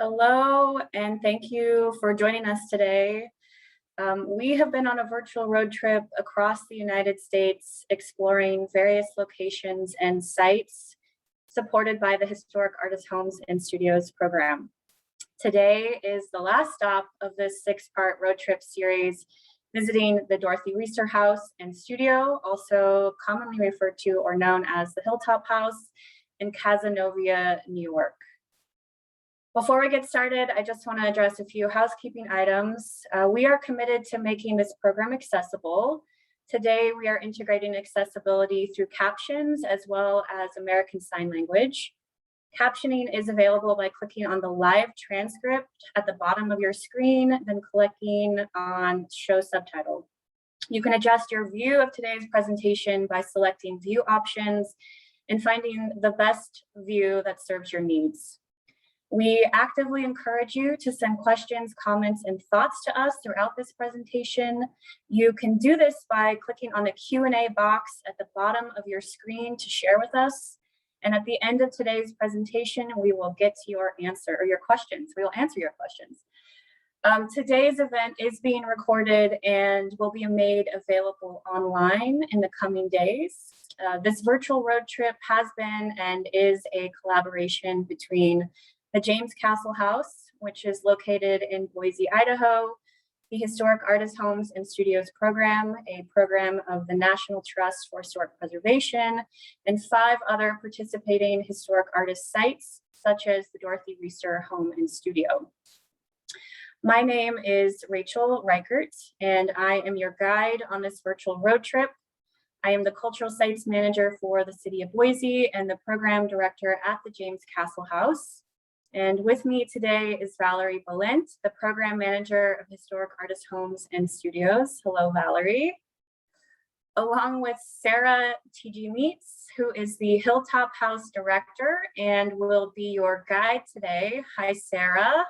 Hello, and thank you for joining us today. We have been on a virtual road trip across the United States, exploring various locations and sites supported by the Historic Artist Homes and Studios program. Today is the last stop of this 6-part road trip series, visiting the Dorothy Riester House and Studio, also commonly referred to or known as the Hilltop House in Cazenovia, New York. Before we get started, I just want to address a few housekeeping items. We are committed to making this program accessible. Today, we are integrating accessibility through captions as well as American Sign Language. Captioning is available by clicking on the live transcript at the bottom of your screen, then clicking on Show Subtitle. You can adjust your view of today's presentation by selecting View Options and finding the best view that serves your needs. We actively encourage you to send questions, comments, and thoughts to us throughout this presentation. You can do this by clicking on the Q&A box at the bottom of your screen to share with us. And at the end of today's presentation, we will get to your answer or your questions. We will answer your questions. Today's event is being recorded and will be made available online in the coming days. This virtual road trip has been and is a collaboration between the James Castle House, which is located in Boise, Idaho, the Historic Artist Homes and Studios program, a program of the National Trust for Historic Preservation, and 5 other participating historic artist sites, such as the Dorothy Riester Home and Studio. My name is Rachel Reichert, and I am your guide on this virtual road trip. I am the Cultural Sites Manager for the City of Boise and the Program Director at the James Castle House. And with me today is Valerie Balint, the Program Manager of Historic Artist Homes and Studios. Hello, Valerie. Along with Sarah T.G. Meets, who is the Hilltop House Director and will be your guide today. Hi, Sarah.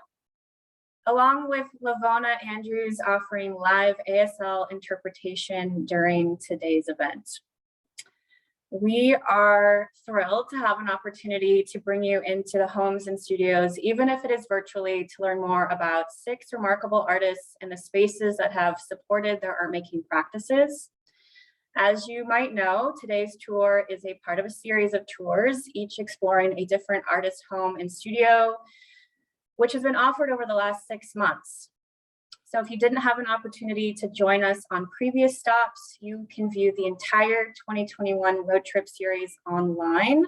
Along with Lavona Andrews, offering live ASL interpretation during today's event. We are thrilled to have an opportunity to bring you into the homes and studios, even if it is virtually, to learn more about 6 remarkable artists and the spaces that have supported their art making practices. As you might know, today's tour is a part of a series of tours, each exploring a different artist home and studio, which has been offered over the last 6 months. So if you didn't have an opportunity to join us on previous stops, you can view the entire 2021 road trip series online.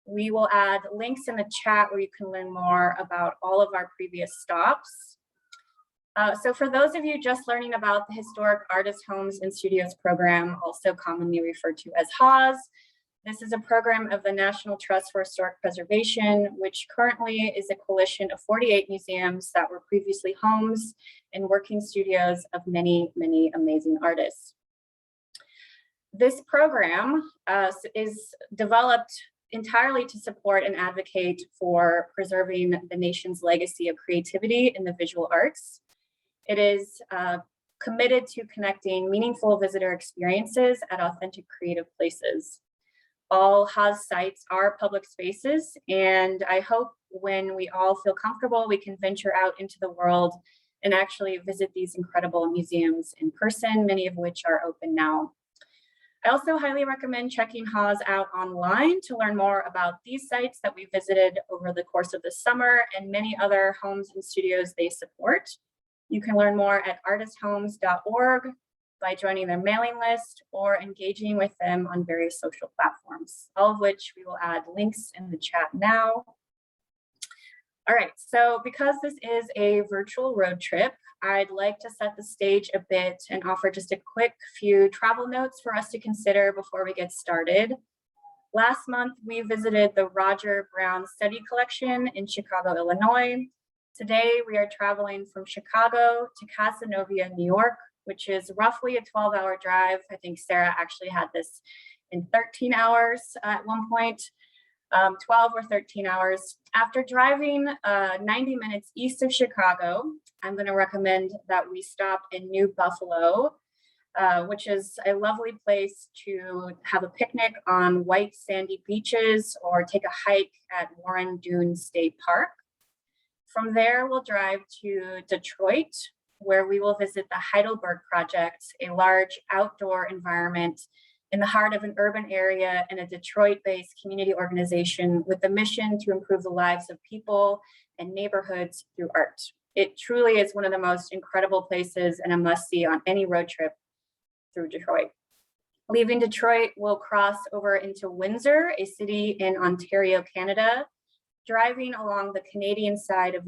We will add links in the chat where you can learn more about all of our previous stops. So for those of you just learning about the Historic Artist Homes and Studios program, also commonly referred to as HAHS, this is a program of the National Trust for Historic Preservation, which currently is a coalition of 48 museums that were previously homes and working studios of many, many amazing artists. This program is developed entirely to support and advocate for preserving the nation's legacy of creativity in the visual arts. It is committed to connecting meaningful visitor experiences at authentic creative places. All HAHS sites are public spaces, and I hope when we all feel comfortable, we can venture out into the world and actually visit these incredible museums in person, many of which are open now. I also highly recommend checking HAHS out online to learn more about these sites that we visited over the course of the summer and many other homes and studios they support. You can learn more at artisthomes.org by joining their mailing list or engaging with them on various social platforms, all of which we will add links in the chat now. All right, so because this is a virtual road trip, I'd like to set the stage a bit and offer just a quick few travel notes for us to consider before we get started. Last month, we visited the Roger Brown Study Collection in Chicago, Illinois. Today, we are traveling from Chicago to Cazenovia, New York, which is roughly a 12-hour drive. I think Sarah actually had this in 13 hours at one point, 12 or 13 hours. After driving 90 minutes east of Chicago, I'm going to recommend that we stop in New Buffalo, which is a lovely place to have a picnic on white sandy beaches or take a hike at Warren Dunes State Park. From there, we'll drive to Detroit, where we will visit the Heidelberg Project, a large outdoor environment in the heart of an urban area and a Detroit-based community organization with the mission to improve the lives of people and neighborhoods through art. It truly is one of the most incredible places and a must-see on any road trip through Detroit. Leaving Detroit, we'll cross over into Windsor, a city in Ontario, Canada, driving along the Canadian side of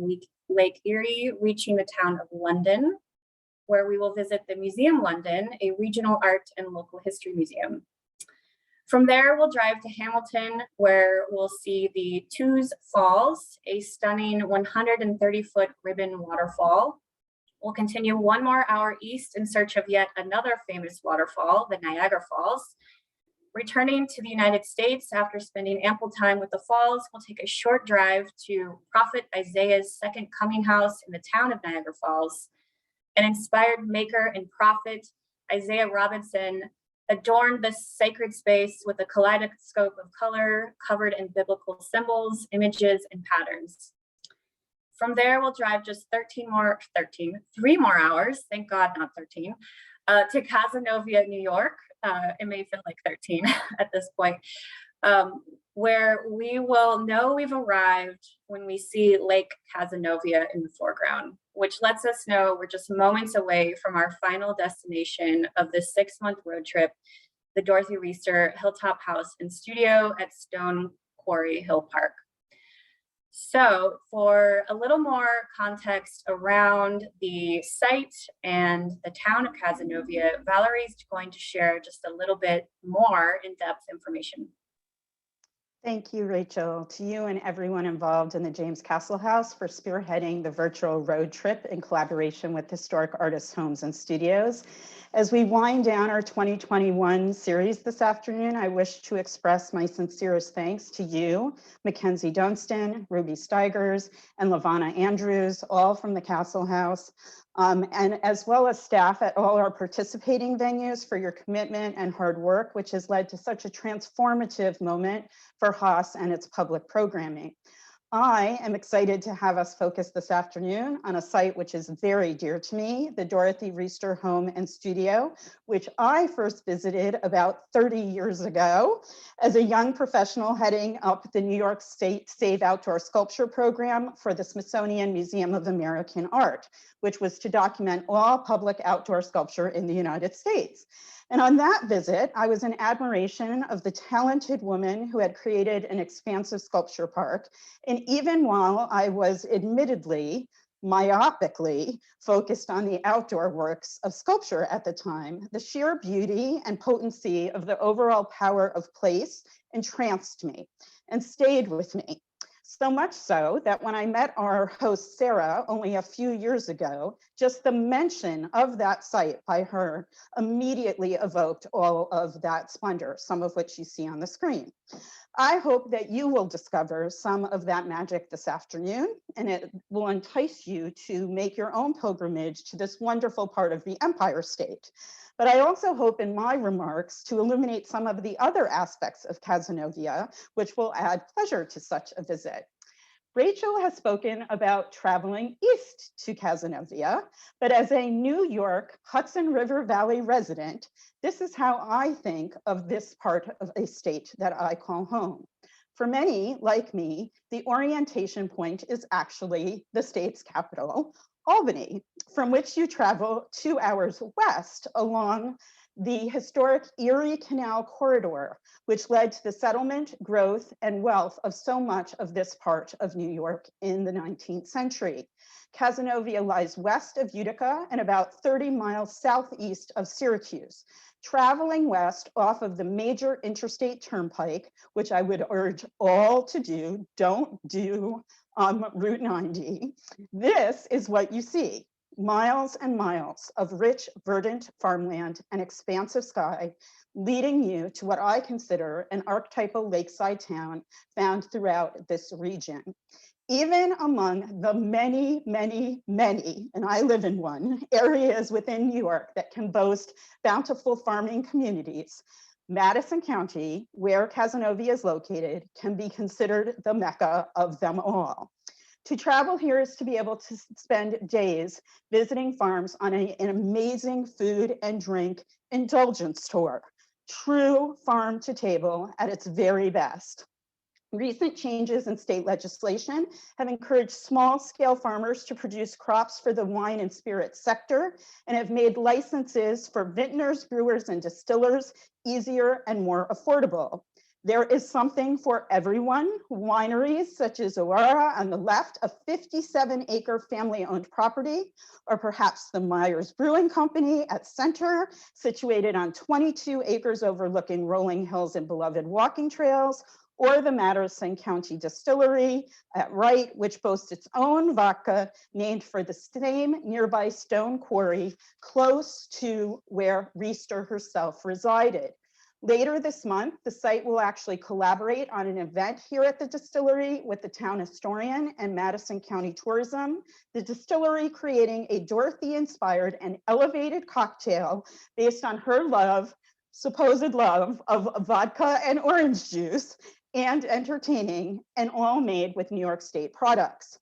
Lake Erie, reaching the town of London, where we will visit the Museum London, a regional art and local history museum. From there, we'll drive to Hamilton, where we'll see the Tews Falls, a stunning 130-foot ribbon waterfall. We'll continue 1 more hour east in search of yet another famous waterfall, the Niagara Falls. Returning to the United States after spending ample time with the falls, we'll take a short drive to Prophet Isaiah's second coming house in the town of Niagara Falls. An inspired maker and prophet, Isaiah Robinson, adorned this sacred space with a kaleidoscope of color covered in biblical symbols, images, and patterns. From there, we'll drive just 3 more hours, thank God, not 13, to Cazenovia, New York. It may feel like 13 at this point, where we will know we've arrived when we see Lake Cazenovia in the foreground, which lets us know we're just moments away from our final destination of this 6-month road trip, the Dorothy Riester Hilltop House and Studio at Stone Quarry Hill Park. So for a little more context around the site and the town of Cazenovia, Valerie's going to share just a little bit more in-depth information. Thank you, Rachel, to you and everyone involved in the James Castle House for spearheading the virtual road trip in collaboration with Historic Artists Homes and Studios. As we wind down our 2021 series this afternoon, I wish to express my sincerest thanks to you, Mackenzie Dunstan, Ruby Steigers, and Lavana Andrews, all from the Castle House, and as well as staff at all our participating venues for your commitment and hard work, which has led to such a transformative moment for HAHS and its public programming. I am excited to have us focus this afternoon on a site which is very dear to me, the Dorothy Riester Home and Studio, which I first visited about 30 years ago as a young professional heading up the New York State Save Outdoor Sculpture program for the Smithsonian Museum of American Art, which was to document all public outdoor sculpture in the United States. And on that visit, I was in admiration of the talented woman who had created an expansive sculpture park. And even while I was admittedly, myopically focused on the outdoor works of sculpture at the time, the sheer beauty and potency of the overall power of place entranced me and stayed with me. So much so that when I met our host, Sarah, only a few years ago, just the mention of that site by her immediately evoked all of that splendor, some of which you see on the screen. I hope that you will discover some of that magic this afternoon, and it will entice you to make your own pilgrimage to this wonderful part of the Empire State. But I also hope in my remarks to illuminate some of the other aspects of Cazenovia, which will add pleasure to such a visit. Rachel has spoken about traveling east to Cazenovia, but as a New York Hudson River Valley resident, this is how I think of this part of a state that I call home. For many, like me, the orientation point is actually the state's capital, Albany, from which you travel 2 hours west along the historic Erie Canal corridor, which led to the settlement, growth, and wealth of so much of this part of New York in the 19th century. Cazenovia lies west of Utica and about 30 miles southeast of Syracuse. Traveling west off of the major interstate turnpike, which I would urge all to do, don't do Route 90, this is what you see. Miles and miles of rich, verdant farmland and expansive sky, leading you to what I consider an archetypal lakeside town found throughout this region. Even among the many, many, many, and I live in one, areas within New York that can boast bountiful farming communities, Madison County, where Cazenovia is located, can be considered the Mecca of them all. To travel here is to be able to spend days visiting farms on an amazing food and drink indulgence tour. True farm to table at its very best. Recent changes in state legislation have encouraged small-scale farmers to produce crops for the wine and spirit sector and have made licenses for vintners, brewers, and distillers easier and more affordable. There is something for everyone. Wineries such as Oara on the left, a 57-acre family-owned property, or perhaps the Myers Brewing Company at center, situated on 22 acres overlooking rolling hills and beloved walking trails, or the Madison County Distillery at right, which boasts its own vodka named for the same nearby stone quarry close to where Riester herself resided. Later this month, the site will actually collaborate on an event here at the distillery with the town historian and Madison County Tourism, the distillery creating a Dorothy-inspired and elevated cocktail based on her supposed love of vodka and orange juice, and entertaining, and all made with New York State products.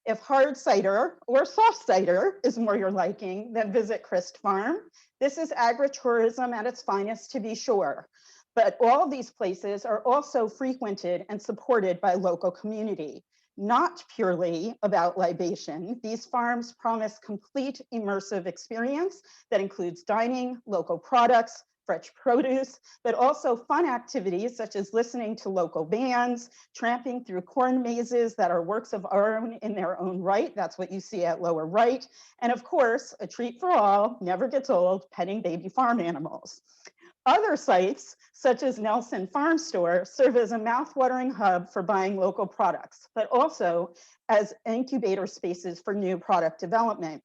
If hard cider or soft cider is more your liking, then visit Christ Farm. This is agritourism at its finest, to be sure. But all of these places are also frequented and supported by local community. Not purely about libation, these farms promise complete immersive experience that includes dining, local products, fresh produce, but also fun activities such as listening to local bands, tramping through corn mazes that are works of art in their own right. That's what you see at lower right. And of course, a treat for all, never gets old, petting baby farm animals. Other sites, such as Nelson Farm Store, serve as a mouthwatering hub for buying local products, but also as incubator spaces for new product development.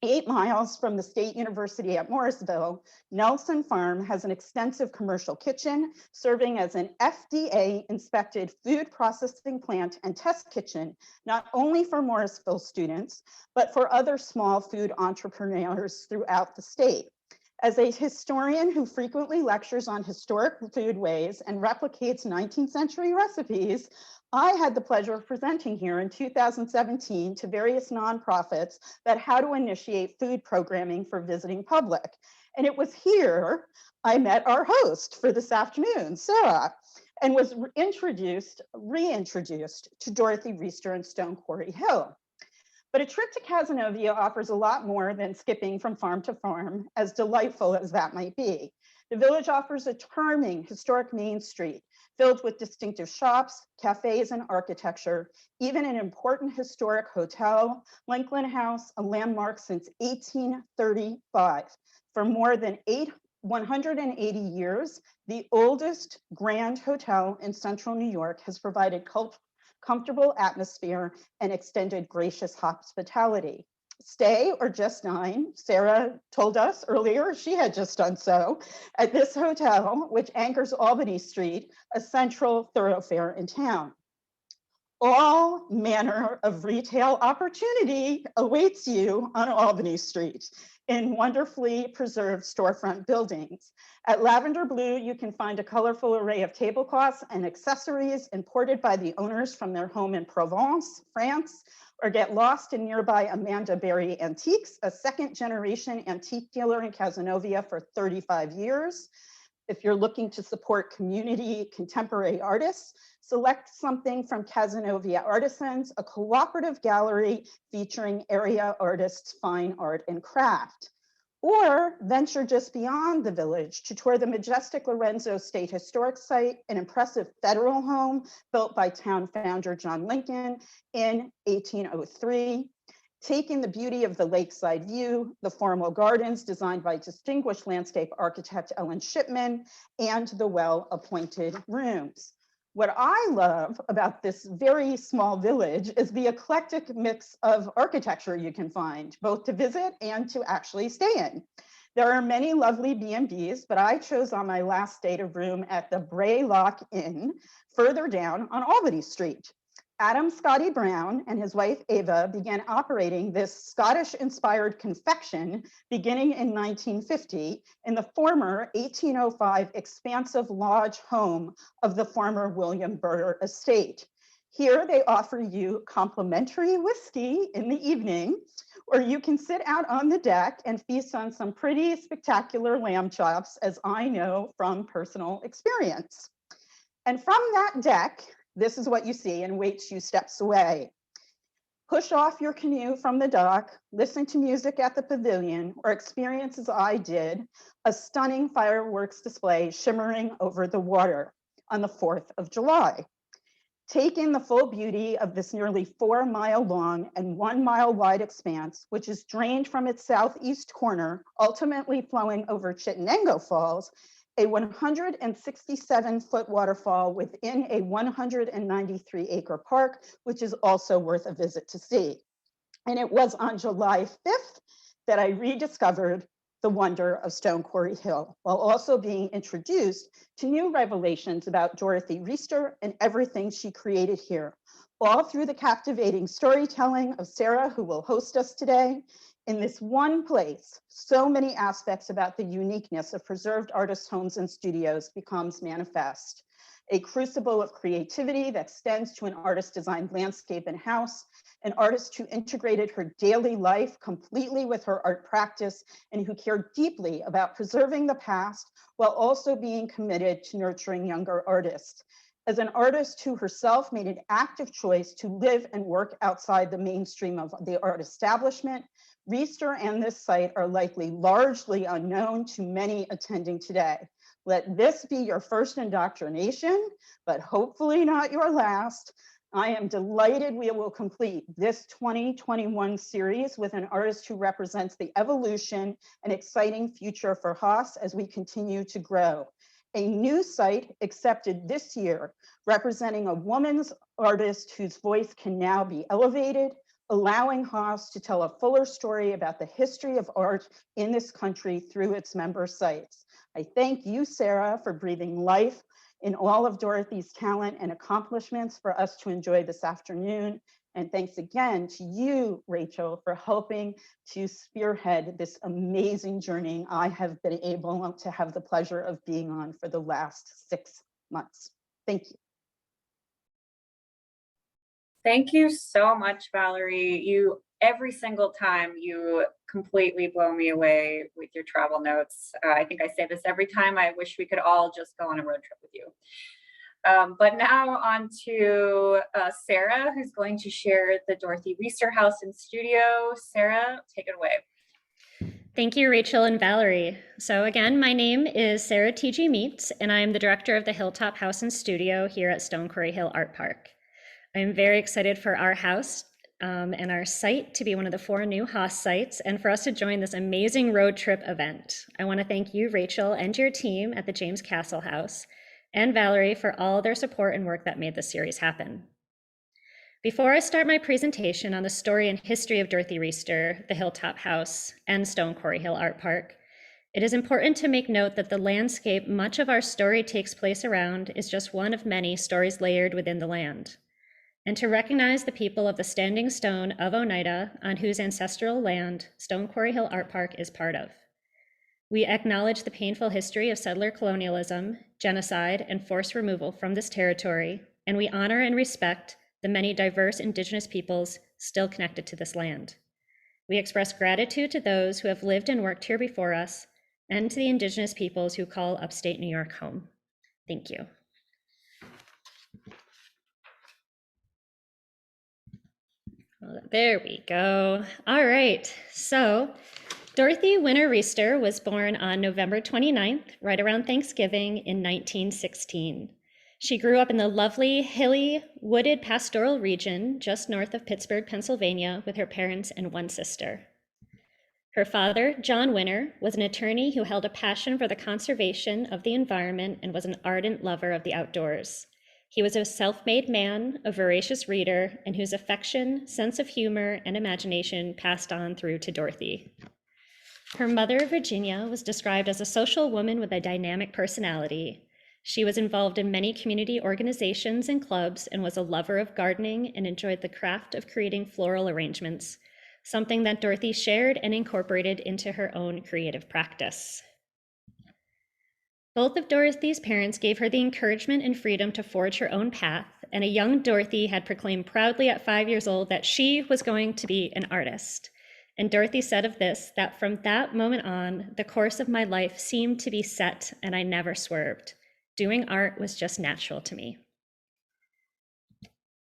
8 miles from the State University at Morrisville, Nelson Farm has an extensive commercial kitchen serving as an FDA-inspected food processing plant and test kitchen, not only for Morrisville students, but for other small food entrepreneurs throughout the state. As a historian who frequently lectures on historic foodways and replicates 19th century recipes, I had the pleasure of presenting here in 2017 to various nonprofits about how to initiate food programming for visiting public. And it was here I met our host for this afternoon, Sarah, and was reintroduced to Dorothy Riester and Stone Quarry Hill. But a trip to Cazenovia offers a lot more than skipping from farm to farm, as delightful as that might be. The village offers a charming historic main street filled with distinctive shops, cafes, and architecture, even an important historic hotel, Lincoln House, a landmark since 1835. For more than 180 years, the oldest Grand Hotel in central New York has provided comfortable atmosphere and extended gracious hospitality. Stay or just dine, Sarah told us earlier she had just done so, at this hotel, which anchors Albany Street, a central thoroughfare in town. All manner of retail opportunity awaits you on Albany Street in wonderfully preserved storefront buildings. At Lavender Blue, you can find a colorful array of tablecloths and accessories imported by the owners from their home in Provence, France, or get lost in nearby Amanda Berry Antiques, a second-generation antique dealer in Cazenovia for 35 years. If you're looking to support community contemporary artists, select something from Cazenovia Artisans, a cooperative gallery featuring area artists' fine art and craft. Or venture just beyond the village to tour the Majestic Lorenzo State Historic Site, an impressive federal home built by town founder John Lincoln in 1803. Taking the beauty of the lakeside view, the formal gardens designed by distinguished landscape architect Ellen Shipman, and the well-appointed rooms. What I love about this very small village is the eclectic mix of architecture you can find, both to visit and to actually stay in. There are many lovely B&Bs, but I chose on my last day to room at the Bray Lock Inn, further down on Albany Street. Adam Scotty Brown and his wife Ava began operating this Scottish-inspired confection beginning in 1950 in the former 1805 expansive lodge home of the former William Burr estate. Here they offer you complimentary whiskey in the evening, or you can sit out on the deck and feast on some pretty spectacular lamb chops, as I know from personal experience. And from that deck, this is what you see and wait 2 steps away. Push off your canoe from the dock, listen to music at the pavilion, or experience, as I did, a stunning fireworks display shimmering over the water on the 4th of July. Take in the full beauty of this nearly 4-mile long and 1-mile wide expanse, which is drained from its southeast corner, ultimately flowing over Chittenango Falls, a 167-foot waterfall within a 193-acre park, which is also worth a visit to see. And it was on July 5th that I rediscovered the wonder of Stone Quarry Hill, while also being introduced to new revelations about Dorothy Riester and everything she created here, all through the captivating storytelling of Sarah, who will host us today. In this one place, so many aspects about the uniqueness of preserved artists' homes and studios becomes manifest. A crucible of creativity that extends to an artist-designed landscape and house, an artist who integrated her daily life completely with her art practice and who cared deeply about preserving the past while also being committed to nurturing younger artists. As an artist who herself made an active choice to live and work outside the mainstream of the art establishment, Riester and this site are likely largely unknown to many attending today. Let this be your first indoctrination, but hopefully not your last. I am delighted we will complete this 2021 series with an artist who represents the evolution and exciting future for HAHS as we continue to grow. A new site accepted this year, representing a woman's artist whose voice can now be elevated, allowing HAHS to tell a fuller story about the history of art in this country through its member sites. I thank you, Sarah, for breathing life in all of Dorothy's talent and accomplishments for us to enjoy this afternoon. And thanks again to you, Rachel, for helping to spearhead this amazing journey I have been able to have the pleasure of being on for the last 6 months. Thank you. Thank you so much, Valerie. Every single time you completely blow me away with your travel notes. I think I say this every time. I wish we could all just go on a road trip with you. But now on to Sarah, who's going to share the Dorothy Riester House and Studio. Sarah, take it away. Thank you, Rachel and Valerie. So again, my name is Sarah T.G. Meets, and I am the director of the Hilltop House and Studio here at Quarry Hill Art Park. I'm very excited for our house and our site to be one of the 4 new HAHS sites and for us to join this amazing road trip event. I want to thank you, Rachel, and your team at the James Castle House, and Valerie for all their support and work that made this series happen. Before I start my presentation on the story and history of Dorothy Riester, the Hilltop House, and Quarry Hill Art Park, it is important to make note that the landscape much of our story takes place around is just one of many stories layered within the land. And to recognize the people of the Standing Stone of Oneida, on whose ancestral land Quarry Hill Art Park is part of. We acknowledge the painful history of settler colonialism, genocide, and forced removal from this territory, and we honor and respect the many diverse Indigenous peoples still connected to this land. We express gratitude to those who have lived and worked here before us, and to the Indigenous peoples who call upstate New York home. Thank you. There we go. All right, so Dorothy Winter Riester was born on November 29th, right around Thanksgiving in 1916. She grew up in the lovely, hilly, wooded pastoral region just north of Pittsburgh, Pennsylvania, with her parents and 1 sister. Her father, John Winter, was an attorney who held a passion for the conservation of the environment and was an ardent lover of the outdoors. He was a self-made man, a voracious reader, and whose affection, sense of humor, and imagination passed on through to Dorothy. Her mother, Virginia, was described as a social woman with a dynamic personality. She was involved in many community organizations and clubs and was a lover of gardening and enjoyed the craft of creating floral arrangements, something that Dorothy shared and incorporated into her own creative practice. Both of Dorothy's parents gave her the encouragement and freedom to forge her own path, and a young Dorothy had proclaimed proudly at 5 years old that she was going to be an artist. And Dorothy said of this that from that moment on, the course of my life seemed to be set and I never swerved. Doing art was just natural to me.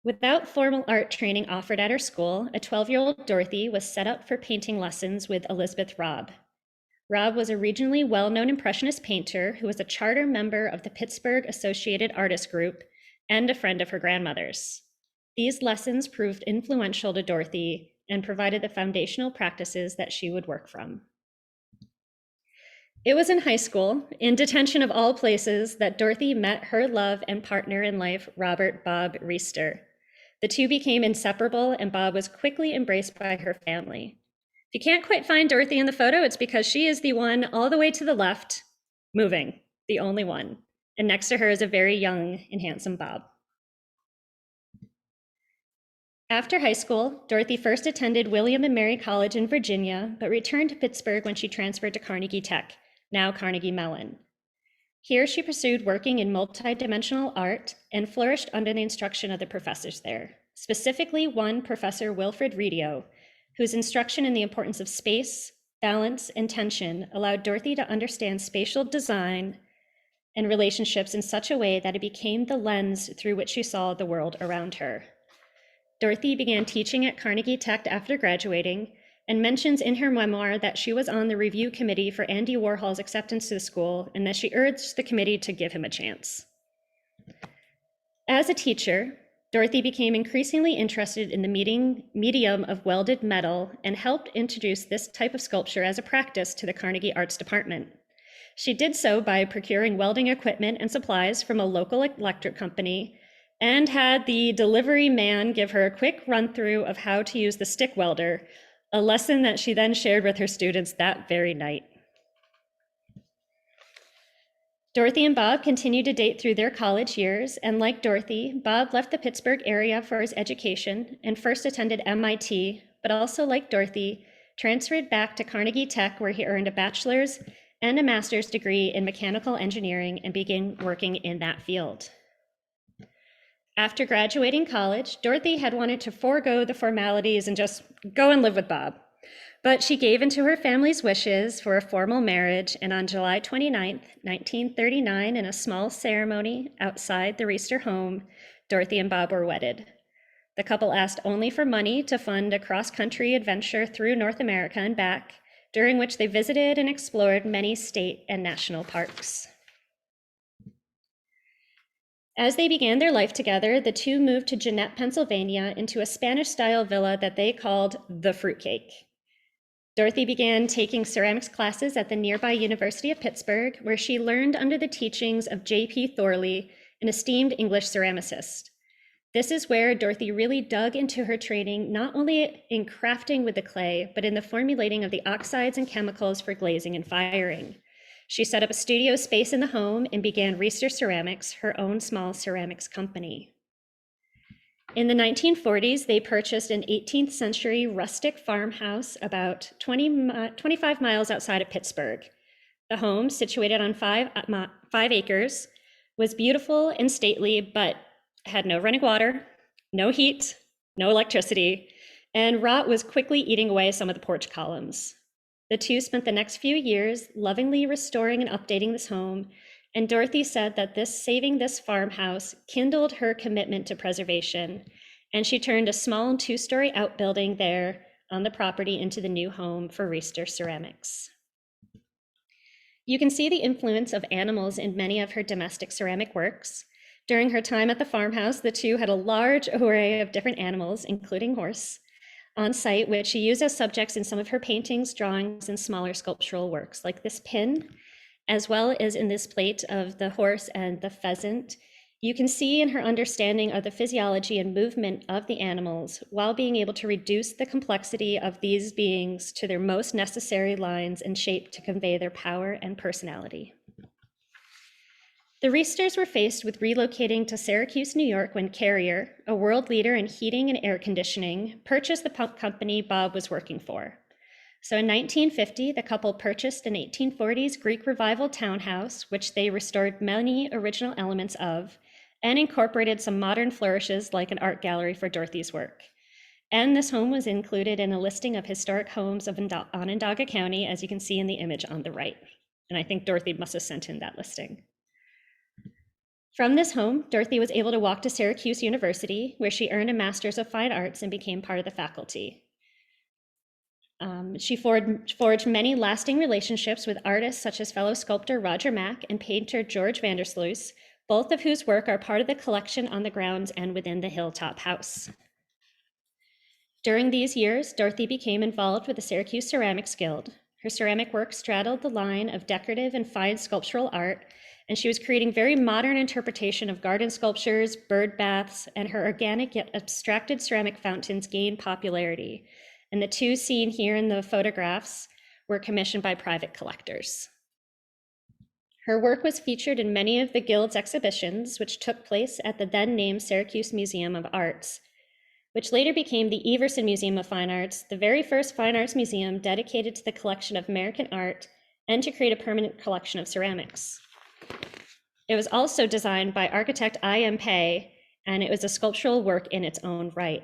Without formal art training offered at her school, a 12-year-old Dorothy was set up for painting lessons with Elizabeth Robb. Robb was a regionally well-known Impressionist painter who was a charter member of the Pittsburgh Associated Artists Group and a friend of her grandmother's. These lessons proved influential to Dorothy and provided the foundational practices that she would work from. It was in high school, in detention of all places, that Dorothy met her love and partner in life, Robert Bob Riester. The two became inseparable, and Bob was quickly embraced by her family. If you can't quite find Dorothy in the photo, it's because she is the one all the way to the left, moving, the only one. And next to her is a very young and handsome Bob. After high school, Dorothy first attended William and Mary College in Virginia, but returned to Pittsburgh when she transferred to Carnegie Tech, now Carnegie Mellon. Here she pursued working in multidimensional art and flourished under the instruction of the professors there, specifically one Professor Wilfred Redio, whose instruction in the importance of space, balance, and tension allowed Dorothy to understand spatial design and relationships in such a way that it became the lens through which she saw the world around her. Dorothy began teaching at Carnegie Tech after graduating and mentions in her memoir that she was on the review committee for Andy Warhol's acceptance to the school and that she urged the committee to give him a chance. As a teacher, Dorothy became increasingly interested in the medium of welded metal and helped introduce this type of sculpture as a practice to the Carnegie Arts Department. She did so by procuring welding equipment and supplies from a local electric company and had the delivery man give her a quick run-through of how to use the stick welder, a lesson that she then shared with her students that very night. Dorothy and Bob continued to date through their college years, and like Dorothy, Bob left the Pittsburgh area for his education and first attended MIT, but also like Dorothy, transferred back to Carnegie Tech where he earned a bachelor's and a master's degree in mechanical engineering and began working in that field. After graduating college, Dorothy had wanted to forego the formalities and just go and live with Bob. But she gave into her family's wishes for a formal marriage, and on July 29, 1939, in a small ceremony outside the Riester home, Dorothy and Bob were wedded. The couple asked only for money to fund a cross-country adventure through North America and back, during which they visited and explored many state and national parks. As they began their life together, the two moved to Jeannette, Pennsylvania, into a Spanish-style villa that they called the Fruitcake. Dorothy began taking ceramics classes at the nearby University of Pittsburgh, where she learned under the teachings of J.P. Thorley, an esteemed English ceramicist. This is where Dorothy really dug into her training, not only in crafting with the clay, but in the formulating of the oxides and chemicals for glazing and firing. She set up a studio space in the home and began Riester Ceramics, her own small ceramics company. In the 1940s, they purchased an 18th century rustic farmhouse about 25 miles outside of Pittsburgh. The home, situated on 5 acres, was beautiful and stately, but had no running water, no heat, no electricity, and rot was quickly eating away some of the porch columns. The two spent the next few years lovingly restoring and updating this home, and Dorothy said that saving this farmhouse kindled her commitment to preservation, and she turned a small 2-story outbuilding there on the property into the new home for Riester Ceramics. You can see the influence of animals in many of her domestic ceramic works. During her time at the farmhouse, the two had a large array of different animals, including horse, on site, which she used as subjects in some of her paintings, drawings, and smaller sculptural works, like this pin, as well as in this plate of the horse and the pheasant. You can see in her understanding of the physiology and movement of the animals while being able to reduce the complexity of these beings to their most necessary lines and shape to convey their power and personality. The Riesters were faced with relocating to Syracuse, New York, when Carrier, a world leader in heating and air conditioning, purchased the pump company Bob was working for. So in 1950, the couple purchased an 1840s Greek Revival townhouse, which they restored many original elements of, and incorporated some modern flourishes like an art gallery for Dorothy's work. And this home was included in a listing of historic homes of Onondaga County, as you can see in the image on the right. And I think Dorothy must have sent in that listing. From this home, Dorothy was able to walk to Syracuse University, where she earned a Master's of Fine Arts and became part of the faculty. She forged many lasting relationships with artists such as fellow sculptor Roger Mack and painter George Vandersloot, both of whose work are part of the collection on the grounds and within the Hilltop House. During these years, Dorothy became involved with the Syracuse Ceramics Guild. Her ceramic work straddled the line of decorative and fine sculptural art, and she was creating very modern interpretation of garden sculptures, bird baths, and her organic yet abstracted ceramic fountains gained popularity. And the two seen here in the photographs were commissioned by private collectors. Her work was featured in many of the Guild's exhibitions, which took place at the then named Syracuse Museum of Arts, which later became the Everson Museum of Fine Arts, the very first fine arts museum dedicated to the collection of American art and to create a permanent collection of ceramics. It was also designed by architect I.M. Pei, and it was a sculptural work in its own right.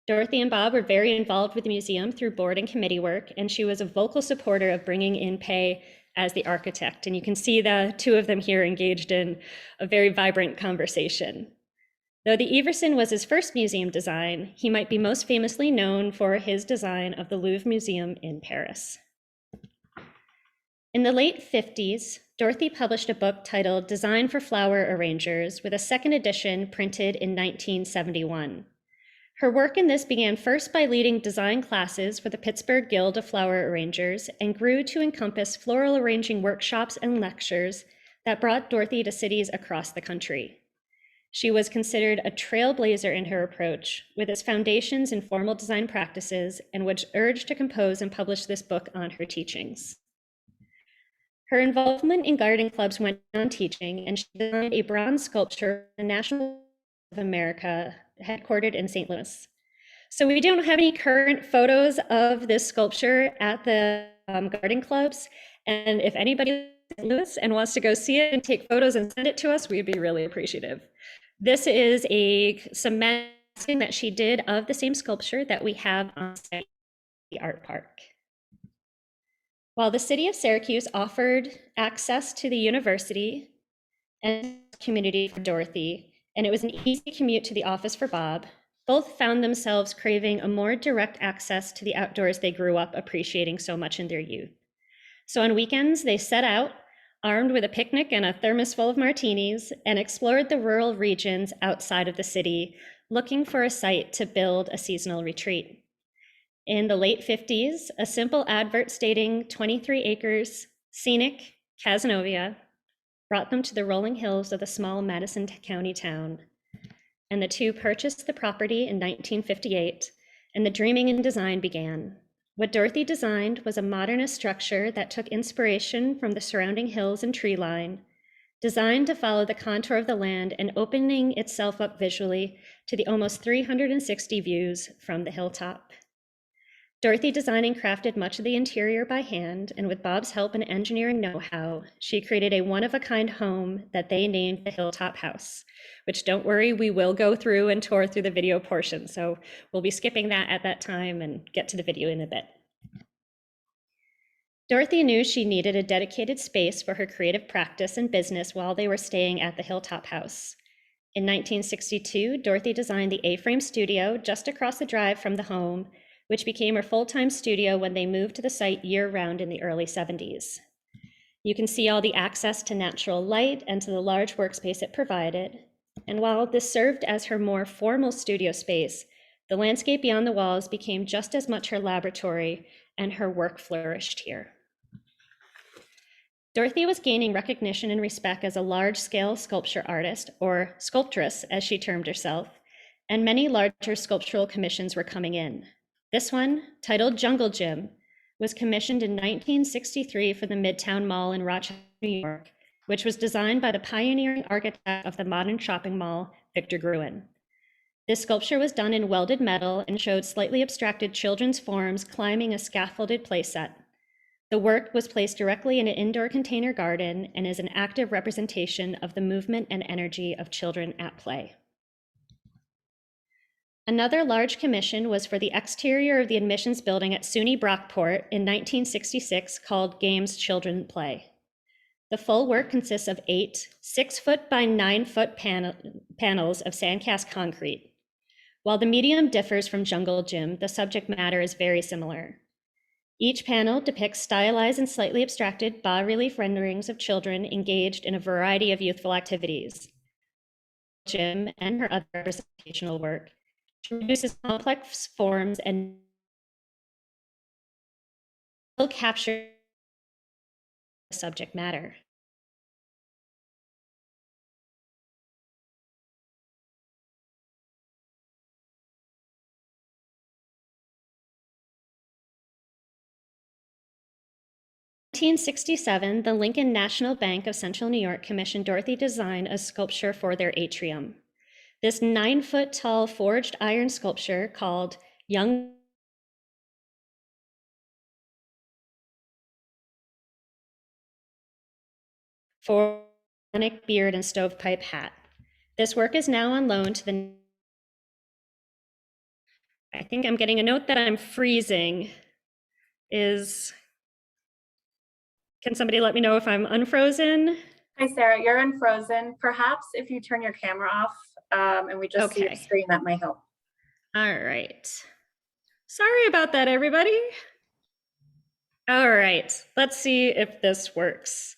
Dorothy and Bob were very involved with the museum through board and committee work, and she was a vocal supporter of bringing in Pei as the architect. And you can see the two of them here engaged in a very vibrant conversation. Though the Everson was his first museum design, he might be most famously known for his design of the Louvre Museum in Paris. In the late 50s, Dorothy published a book titled Design for Flower Arrangers, with a second edition printed in 1971. Her work in this began first by leading design classes for the Pittsburgh Guild of Flower Arrangers and grew to encompass floral arranging workshops and lectures that brought Dorothy to cities across the country. She was considered a trailblazer in her approach, with its foundations in formal design practices, and was urged to compose and publish this book on her teachings. Her involvement in garden clubs went on teaching, and she designed a bronze sculpture for the National of America, headquartered in St. Louis. So we don't have any current photos of this sculpture at the garden clubs, and if anybody in St. Louis and wants to go see it and take photos and send it to us, we'd be really appreciative. This is a cement that she did of the same sculpture that we have on the art park. While the city of Syracuse offered access to the university and community for Dorothy, and it was an easy commute to the office for Bob, both found themselves craving a more direct access to the outdoors they grew up appreciating so much in their youth. So on weekends, they set out, armed with a picnic and a thermos full of martinis, and explored the rural regions outside of the city, looking for a site to build a seasonal retreat. In the late 50s, a simple advert stating 23 acres, scenic, Cazenovia, brought them to the rolling hills of the small Madison County town. And the two purchased the property in 1958, and the dreaming and design began. What Dorothy designed was a modernist structure that took inspiration from the surrounding hills and tree line, designed to follow the contour of the land and opening itself up visually to the almost 360 views from the hilltop. Dorothy designed and crafted much of the interior by hand, and with Bob's help and engineering know-how, she created a one-of-a-kind home that they named the Hilltop House, which, don't worry, we will go through and tour through the video portion, so we'll be skipping that at that time and get to the video in a bit. Dorothy knew she needed a dedicated space for her creative practice and business while they were staying at the Hilltop House. In 1962, Dorothy designed the A-frame studio just across the drive from the home, which became her full-time studio when they moved to the site year-round in the early 70s. You can see all the access to natural light and to the large workspace it provided. And while this served as her more formal studio space, the landscape beyond the walls became just as much her laboratory, and her work flourished here. Dorothy was gaining recognition and respect as a large-scale sculpture artist, or sculptress as she termed herself, and many larger sculptural commissions were coming in. This one, titled Jungle Gym, was commissioned in 1963 for the Midtown Mall in Rochester, New York, which was designed by the pioneering architect of the modern shopping mall, Victor Gruen. This sculpture was done in welded metal and showed slightly abstracted children's forms climbing a scaffolded playset. The work was placed directly in an indoor container garden and is an active representation of the movement and energy of children at play. Another large commission was for the exterior of the admissions building at SUNY Brockport in 1966 called Games Children Play. The full work consists of 8 6-foot by 9-foot panels of sandcast concrete. While the medium differs from Jungle Gym, the subject matter is very similar. Each panel depicts stylized and slightly abstracted bas-relief renderings of children engaged in a variety of youthful activities. Gym and her other representational work introduces complex forms and will capture the subject matter. In 1967, the Lincoln National Bank of Central New York commissioned Dorothy to design a sculpture for their atrium. This 9-foot tall forged iron sculpture called Young for beard and stovepipe hat. This work is now on loan to the. I think I'm getting a note that I'm freezing. Can somebody let me know if I'm unfrozen? Hi, Sarah, you're unfrozen. Perhaps if you turn your camera off and we just see your screen, that might help. All right. Sorry about that, everybody. All right, let's see if this works.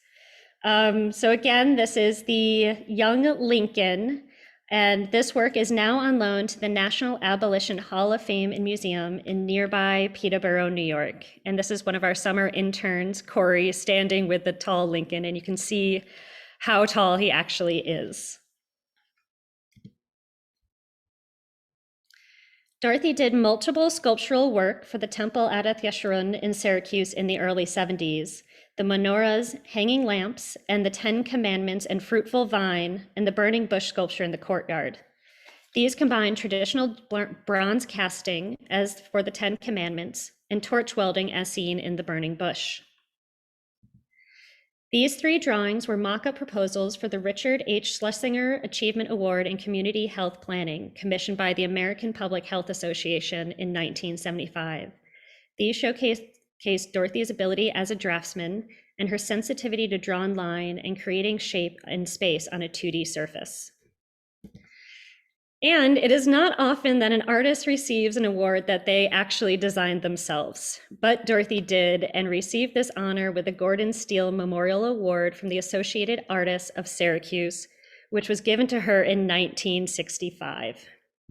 So again, this is the Young Lincoln, and this work is now on loan to the National Abolition Hall of Fame and Museum in nearby Peterborough, New York. And this is one of our summer interns, Corey, standing with the tall Lincoln, and you can see how tall he actually is. Dorothy did multiple sculptural work for the temple Adath Yeshurun in Syracuse in the early 70s. The menorahs, hanging lamps, and the 10 Commandments and fruitful vine, and the burning bush sculpture in the courtyard. These combine traditional bronze casting, as for the 10 Commandments, and torch welding as seen in the burning bush. These 3 drawings were mock-up proposals for the Richard H. Schlesinger Achievement Award in Community Health Planning, commissioned by the American Public Health Association in 1975. These showcase Dorothy's ability as a draftsman and her sensitivity to drawn line and creating shape and space on a 2D surface. And it is not often that an artist receives an award that they actually designed themselves, but Dorothy did and received this honor with the Gordon Steele Memorial Award from the Associated Artists of Syracuse, which was given to her in 1965.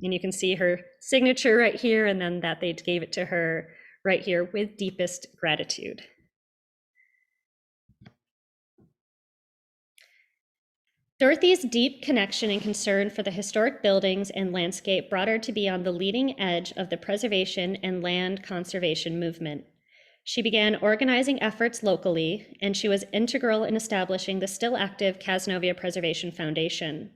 And you can see her signature right here, and then that they gave it to her right here, with deepest gratitude. Dorothy's deep connection and concern for the historic buildings and landscape brought her to be on the leading edge of the preservation and land conservation movement. She began organizing efforts locally, and she was integral in establishing the still active Cazenovia Preservation Foundation.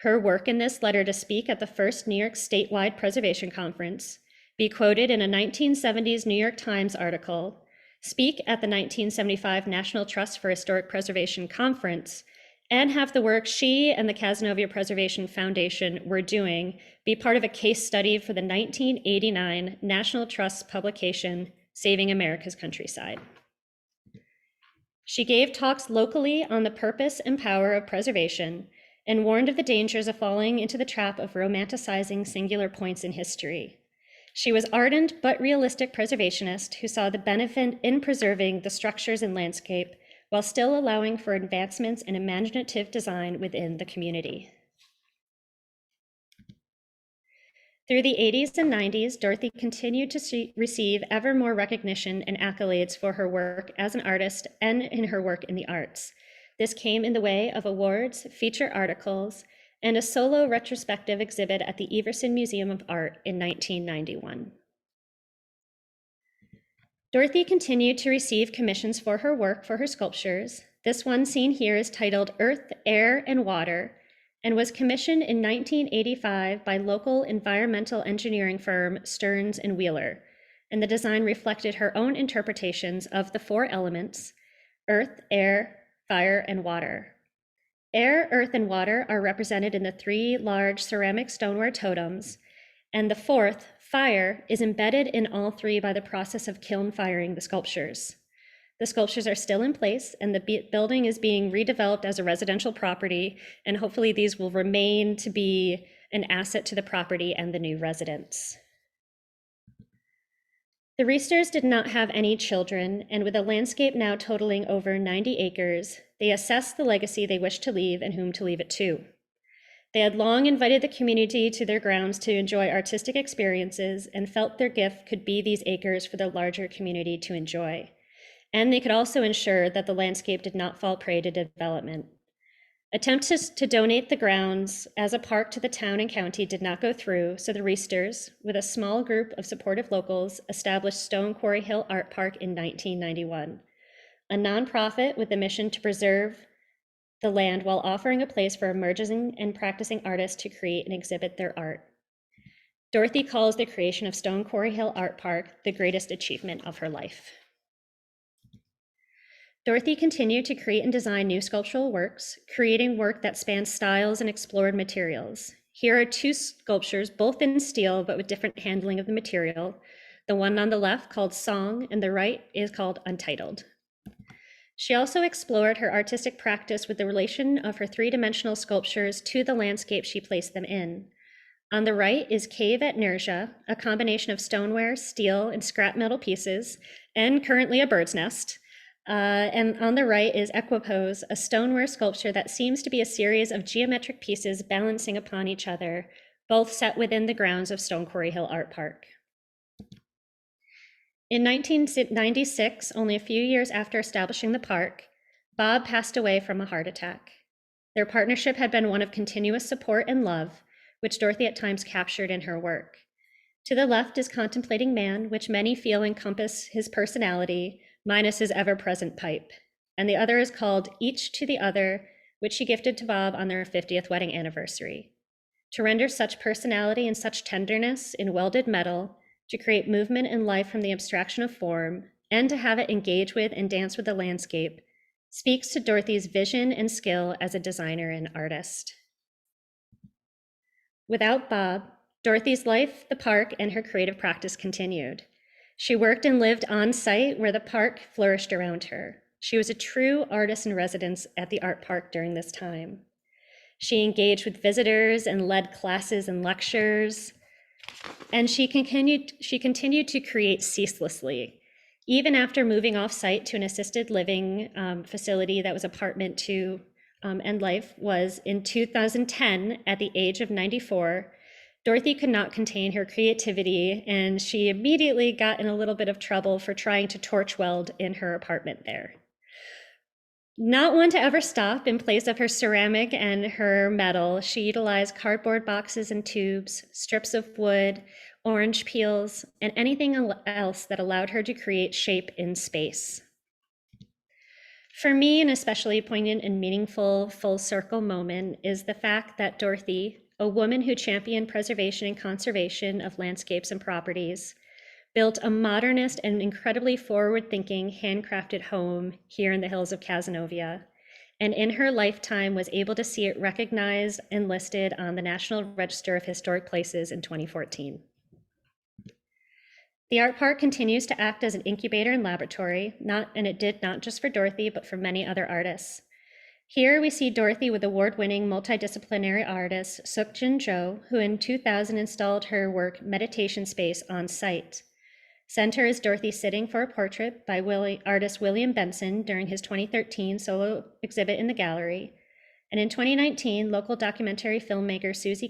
Her work in this led her to speak at the first New York statewide preservation conference, be quoted in a 1970s New York Times article, speak at the 1975 National Trust for Historic Preservation Conference, and have the work she and the Cazenovia Preservation Foundation were doing be part of a case study for the 1989 National Trust publication, Saving America's Countryside. She gave talks locally on the purpose and power of preservation and warned of the dangers of falling into the trap of romanticizing singular points in history. She was ardent but realistic preservationist who saw the benefit in preserving the structures and landscape while still allowing for advancements in imaginative design within the community. Through the 80s and 90s, Dorothy continued to receive ever more recognition and accolades for her work as an artist and in her work in the arts. This came in the way of awards, feature articles, and a solo retrospective exhibit at the Everson Museum of Art in 1991. Dorothy continued to receive commissions for her work for her sculptures. This one seen here is titled Earth, Air, and Water, and was commissioned in 1985 by local environmental engineering firm Stearns and Wheeler. and the design reflected her own interpretations of the four elements: earth, air, fire, and water. Air, earth, and water are represented in the three large ceramic stoneware totems, and the fourth, fire, is embedded in all three by the process of kiln firing the sculptures. The sculptures are still in place, and the building is being redeveloped as a residential property, and hopefully these will remain to be an asset to the property and the new residents. The Riesters did not have any children, and with a landscape now totaling over 90 acres, they assessed the legacy they wished to leave and whom to leave it to. They had long invited the community to their grounds to enjoy artistic experiences and felt their gift could be these acres for the larger community to enjoy. And they could also ensure that the landscape did not fall prey to development. Attempts to donate the grounds as a park to the town and county did not go through, so the Riesters, with a small group of supportive locals, established Stone Quarry Hill Art Park in 1991, a nonprofit with the mission to preserve the land while offering a place for emerging and practicing artists to create and exhibit their art. Dorothy calls the creation of Stone Quarry Hill Art Park the greatest achievement of her life. Dorothy continued to create and design new sculptural works, creating work that spans styles and explored materials. Here are two sculptures, both in steel, but with different handling of the material. The one on the left called Song, and the right is called Untitled. She also explored her artistic practice with the relation of her three-dimensional sculptures to the landscape she placed them in. On the right is Cave at Nerja, a combination of stoneware, steel, and scrap metal pieces, and currently a bird's nest. And on the right is Equipose, a stoneware sculpture that seems to be a series of geometric pieces balancing upon each other, both set within the grounds of Stone Quarry Hill Art Park. In 1996, only a few years after establishing the park, Bob passed away from a heart attack. Their partnership had been one of continuous support and love, which Dorothy at times captured in her work. To the left is Contemplating Man, which many feel encompass his personality, minus his ever-present pipe. And the other is called Each to the Other, which she gifted to Bob on their 50th wedding anniversary. To render such personality and such tenderness in welded metal, to create movement and life from the abstraction of form, and to have it engage with and dance with the landscape, speaks to Dorothy's vision and skill as a designer and artist. Without Bob, Dorothy's life, the park, and her creative practice continued. She worked and lived on site where the park flourished around her. She was a true artist in residence at the art park during this time. She engaged with visitors and led classes and lectures, and she continued to create ceaselessly, even after moving off site to an assisted living facility that was apartment to end life was in 2010 at the age of 94. Dorothy could not contain her creativity, and she immediately got in a little bit of trouble for trying to torch weld in her apartment there. Not one to ever stop, in place of her ceramic and her metal, she utilized cardboard boxes and tubes, strips of wood, orange peels, and anything else that allowed her to create shape in space. For me, an especially poignant and meaningful full circle moment is the fact that Dorothy, a woman who championed preservation and conservation of landscapes and properties, built a modernist and incredibly forward-thinking handcrafted home here in the hills of Cazenovia, and in her lifetime was able to see it recognized and listed on the National Register of Historic Places in 2014. The art park continues to act as an incubator and laboratory, and it did not just for Dorothy, but for many other artists. Here we see Dorothy with award-winning multidisciplinary artist Sukjin Jo, who in 2000 installed her work Meditation Space on site. Center is Dorothy sitting for a portrait by artist William Benson during his 2013 solo exhibit in the gallery. And in 2019, local documentary filmmaker Susie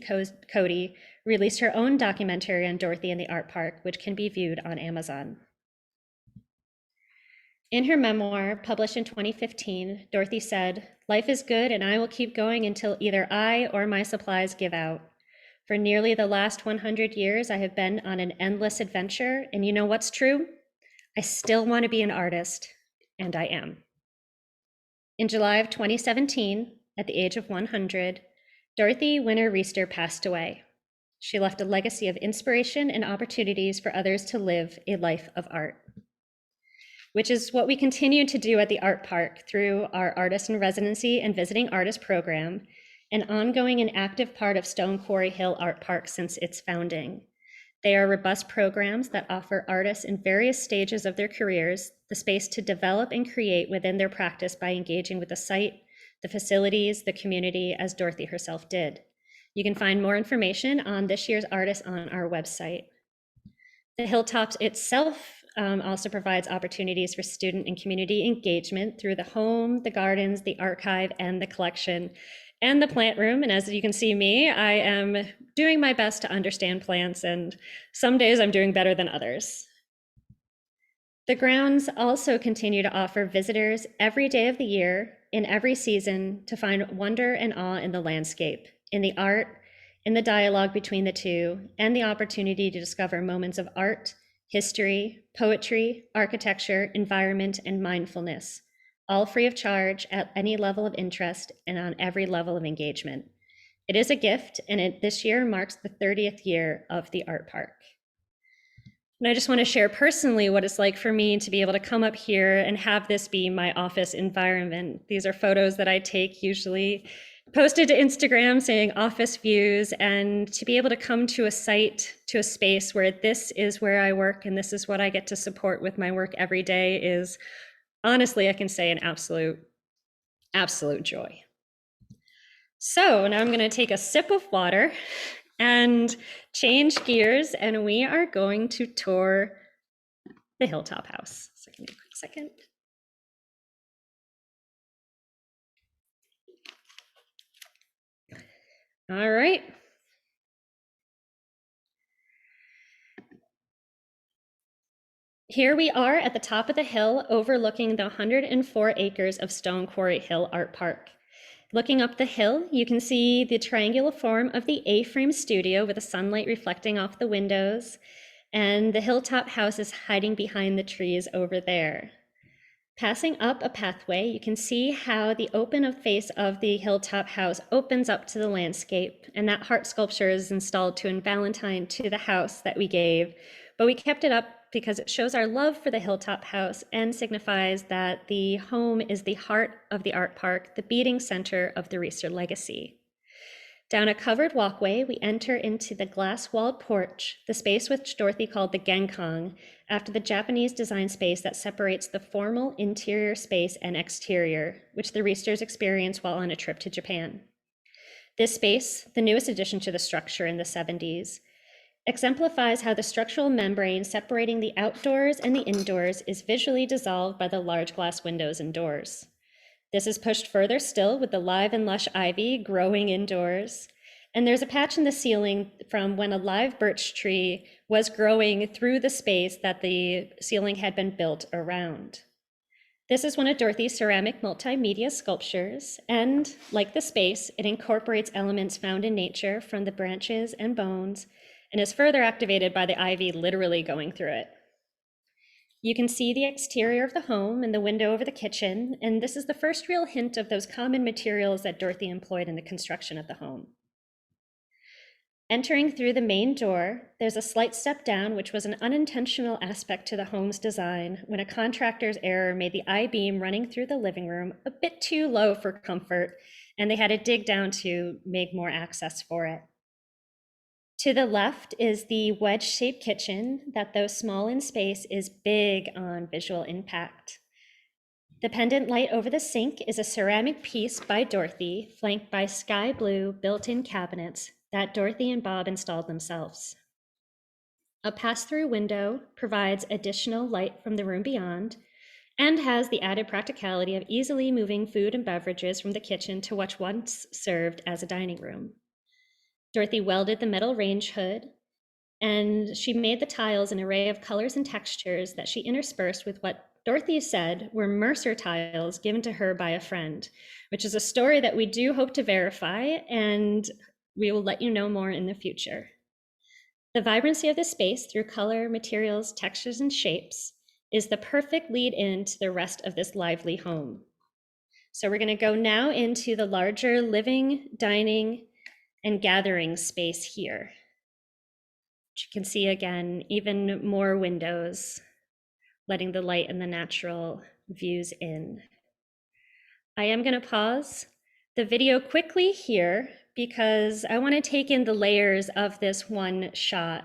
Cody released her own documentary on Dorothy in the art park, which can be viewed on Amazon. In her memoir, published in 2015, Dorothy said, "Life is good and I will keep going until either I or my supplies give out. For nearly the last 100 years, I have been on an endless adventure, and you know what's true? I still want to be an artist, and I am." In July of 2017, at the age of 100, Dorothy Winter Riester passed away. She left a legacy of inspiration and opportunities for others to live a life of art, which is what we continue to do at the Art Park through our Artist in Residency and Visiting Artist program, an ongoing and active part of Stone Quarry Hill Art Park since its founding. They are robust programs that offer artists in various stages of their careers the space to develop and create within their practice by engaging with the site, the facilities, the community, as Dorothy herself did. You can find more information on this year's artists on our website. The Hilltops itself also provides opportunities for student and community engagement through the home, the gardens, the archive, and the collection, and the plant room. And as you can see me, I am doing my best to understand plants, and some days I'm doing better than others. The grounds also continue to offer visitors every day of the year, in every season, to find wonder and awe in the landscape, in the art, in the dialogue between the two, and the opportunity to discover moments of art, history, poetry, architecture, environment, and mindfulness, all free of charge at any level of interest and on every level of engagement. It is a gift, and this year marks the 30th year of the Art Park. And I just want to share personally what it's like for me to be able to come up here and have this be my office environment. These are photos that I take, usually posted to Instagram, saying office views, and to be able to come to a site, to a space where this is where I work and this is what I get to support with my work every day is, honestly, I can say an absolute joy. So now I'm going to take a sip of water and change gears, and we are going to tour the Hilltop House. So give me a quick second. All right. Here we are at the top of the hill overlooking the 104 acres of Stone Quarry Hill Art Park. Looking up the hill, you can see the triangular form of the A-frame studio with the sunlight reflecting off the windows, and the Hilltop House is hiding behind the trees over there. Passing up a pathway, you can see how the open face of the Hilltop House opens up to the landscape, and that heart sculpture is installed to Valentine to the house that we gave, but we kept it up because it shows our love for the Hilltop House and signifies that the home is the heart of the art park, the beating center of the Riester legacy. Down a covered walkway, we enter into the glass-walled porch, the space which Dorothy called the Genkong, after the Japanese design space that separates the formal interior space and exterior, which the Riesters experienced while on a trip to Japan. This space, the newest addition to the structure in the 70s, exemplifies how the structural membrane separating the outdoors and the indoors is visually dissolved by the large glass windows and doors. This is pushed further still with the live and lush ivy growing indoors. And there's a patch in the ceiling from when a live birch tree was growing through the space that the ceiling had been built around. This is one of Dorothy's ceramic multimedia sculptures, and like the space, it incorporates elements found in nature from the branches and bones, and is further activated by the ivy literally going through it. You can see the exterior of the home and the window over the kitchen, and this is the first real hint of those common materials that Dorothy employed in the construction of the home. Entering through the main door, there's a slight step down, which was an unintentional aspect to the home's design when a contractor's error made the I-beam running through the living room a bit too low for comfort, and they had to dig down to make more access for it. To the left is the wedge-shaped kitchen that, though small in space, is big on visual impact. The pendant light over the sink is a ceramic piece by Dorothy, flanked by sky blue built-in cabinets that Dorothy and Bob installed themselves. A pass-through window provides additional light from the room beyond and has the added practicality of easily moving food and beverages from the kitchen to what once served as a dining room. Dorothy welded the metal range hood, and she made the tiles an array of colors and textures that she interspersed with what Dorothy said were Mercer tiles given to her by a friend, which is a story that we do hope to verify, and we will let you know more in the future. The vibrancy of the space through color, materials, textures, and shapes is the perfect lead in to the rest of this lively home. So we're going to go now into the larger living, dining, and gathering space here. You can see again, even more windows, letting the light and the natural views in. I am going to pause the video quickly here because I want to take in the layers of this one shot.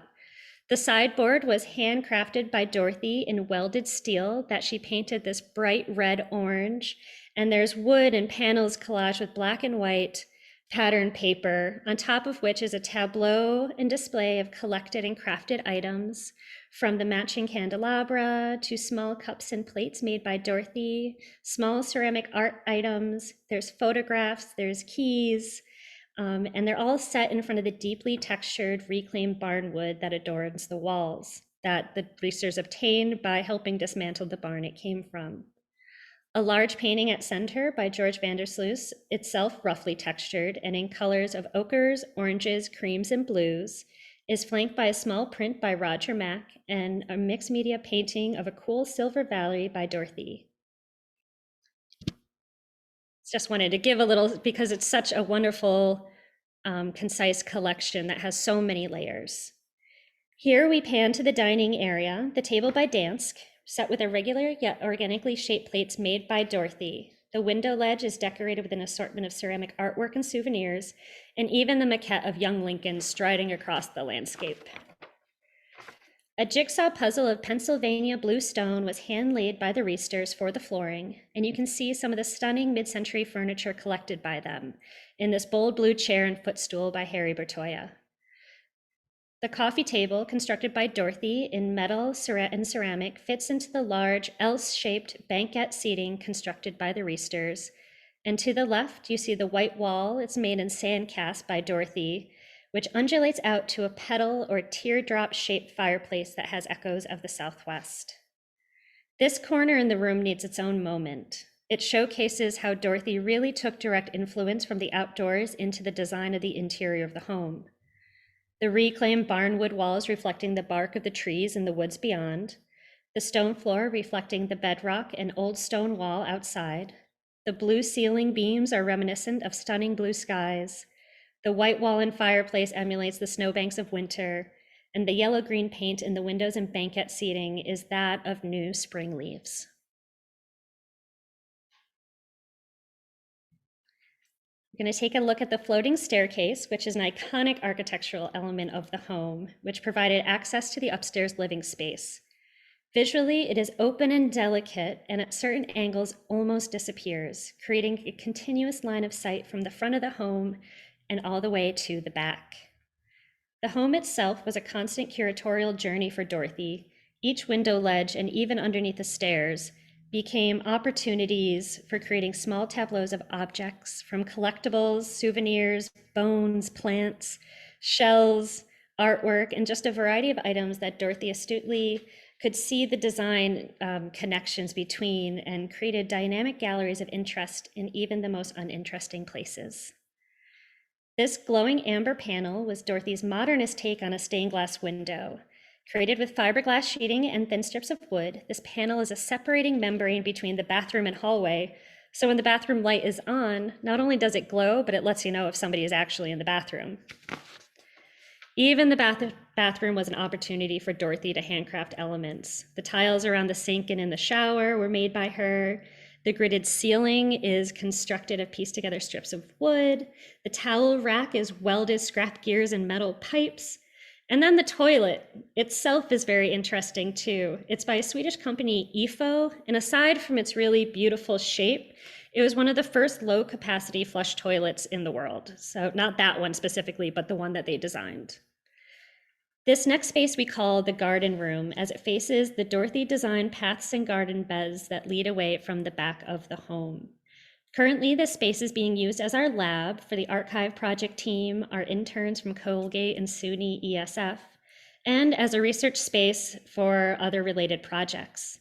The sideboard was handcrafted by Dorothy in welded steel that she painted this bright red orange, and there's wood and panels collaged with black and white pattern paper, on top of which is a tableau and display of collected and crafted items, from the matching candelabra to small cups and plates made by Dorothy, small ceramic art items, there's photographs, there's keys, and they're all set in front of the deeply textured reclaimed barnwood that adorns the walls that the Riesters obtained by helping dismantle the barn it came from. A large painting at center by George Vandersloot, itself roughly textured and in colors of ochres, oranges, creams, and blues, is flanked by a small print by Roger Mack and a mixed media painting of a cool silver valley by Dorothy. Just wanted to give a little, because it's such a wonderful, concise collection that has so many layers. Here we pan to the dining area, the table by Dansk, set with irregular yet organically shaped plates made by Dorothy. The window ledge is decorated with an assortment of ceramic artwork and souvenirs, and even the maquette of young Lincoln striding across the landscape. A jigsaw puzzle of Pennsylvania blue stone was hand-laid by the Riesters for the flooring, and you can see some of the stunning mid-century furniture collected by them in this bold blue chair and footstool by Harry Bertoia. The coffee table, constructed by Dorothy in metal and ceramic, fits into the large L-shaped banquette seating constructed by the Riesters. And to the left, you see the white wall. It's made in sand cast by Dorothy, which undulates out to a petal or teardrop-shaped fireplace that has echoes of the Southwest. This corner in the room needs its own moment. It showcases how Dorothy really took direct influence from the outdoors into the design of the interior of the home. The reclaimed barnwood walls reflecting the bark of the trees in the woods beyond, the stone floor reflecting the bedrock and old stone wall outside. The blue ceiling beams are reminiscent of stunning blue skies. The white wall and fireplace emulates the snowbanks of winter, and the yellow-green paint in the windows and banquette seating is that of new spring leaves. We're going to take a look at the floating staircase, which is an iconic architectural element of the home, which provided access to the upstairs living space. Visually, it is open and delicate, and at certain angles almost disappears, creating a continuous line of sight from the front of the home and all the way to the back. The home itself was a constant curatorial journey for Dorothy. Each window ledge and even underneath the stairs became opportunities for creating small tableaus of objects, from collectibles, souvenirs, bones, plants, shells, artwork, and just a variety of items that Dorothy astutely could see the design connections between, and created dynamic galleries of interest in even the most uninteresting places. This glowing amber panel was Dorothy's modernist take on a stained glass window. Created with fiberglass sheeting and thin strips of wood, this panel is a separating membrane between the bathroom and hallway. So when the bathroom light is on, not only does it glow, but it lets you know if somebody is actually in the bathroom. Even the bathroom was an opportunity for Dorothy to handcraft elements. The tiles around the sink and in the shower were made by her. The gridded ceiling is constructed of pieced together strips of wood. The towel rack is welded scrap gears and metal pipes. And then the toilet itself is very interesting too. It's by a Swedish company, IFO, and aside from its really beautiful shape, it was one of the first low capacity flush toilets in the world. So not that one specifically, but the one that they designed. This next space we call the garden room, as it faces the Dorothy designed paths and garden beds that lead away from the back of the home. Currently, this space is being used as our lab for the archive project team, our interns from Colgate and SUNY ESF, and as a research space for other related projects.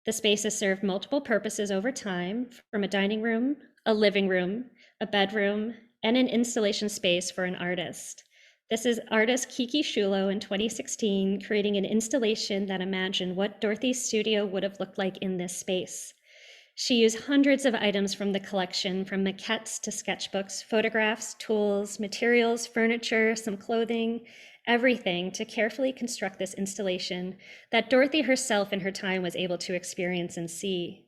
The space has served multiple purposes over time, from a dining room, a living room, a bedroom, and an installation space for an artist. This is artist Kiki Shulo in 2016, creating an installation that imagined what Dorothy's studio would have looked like in this space. She used hundreds of items from the collection, from maquettes to sketchbooks, photographs, tools, materials, furniture, some clothing, everything to carefully construct this installation that Dorothy herself in her time was able to experience and see.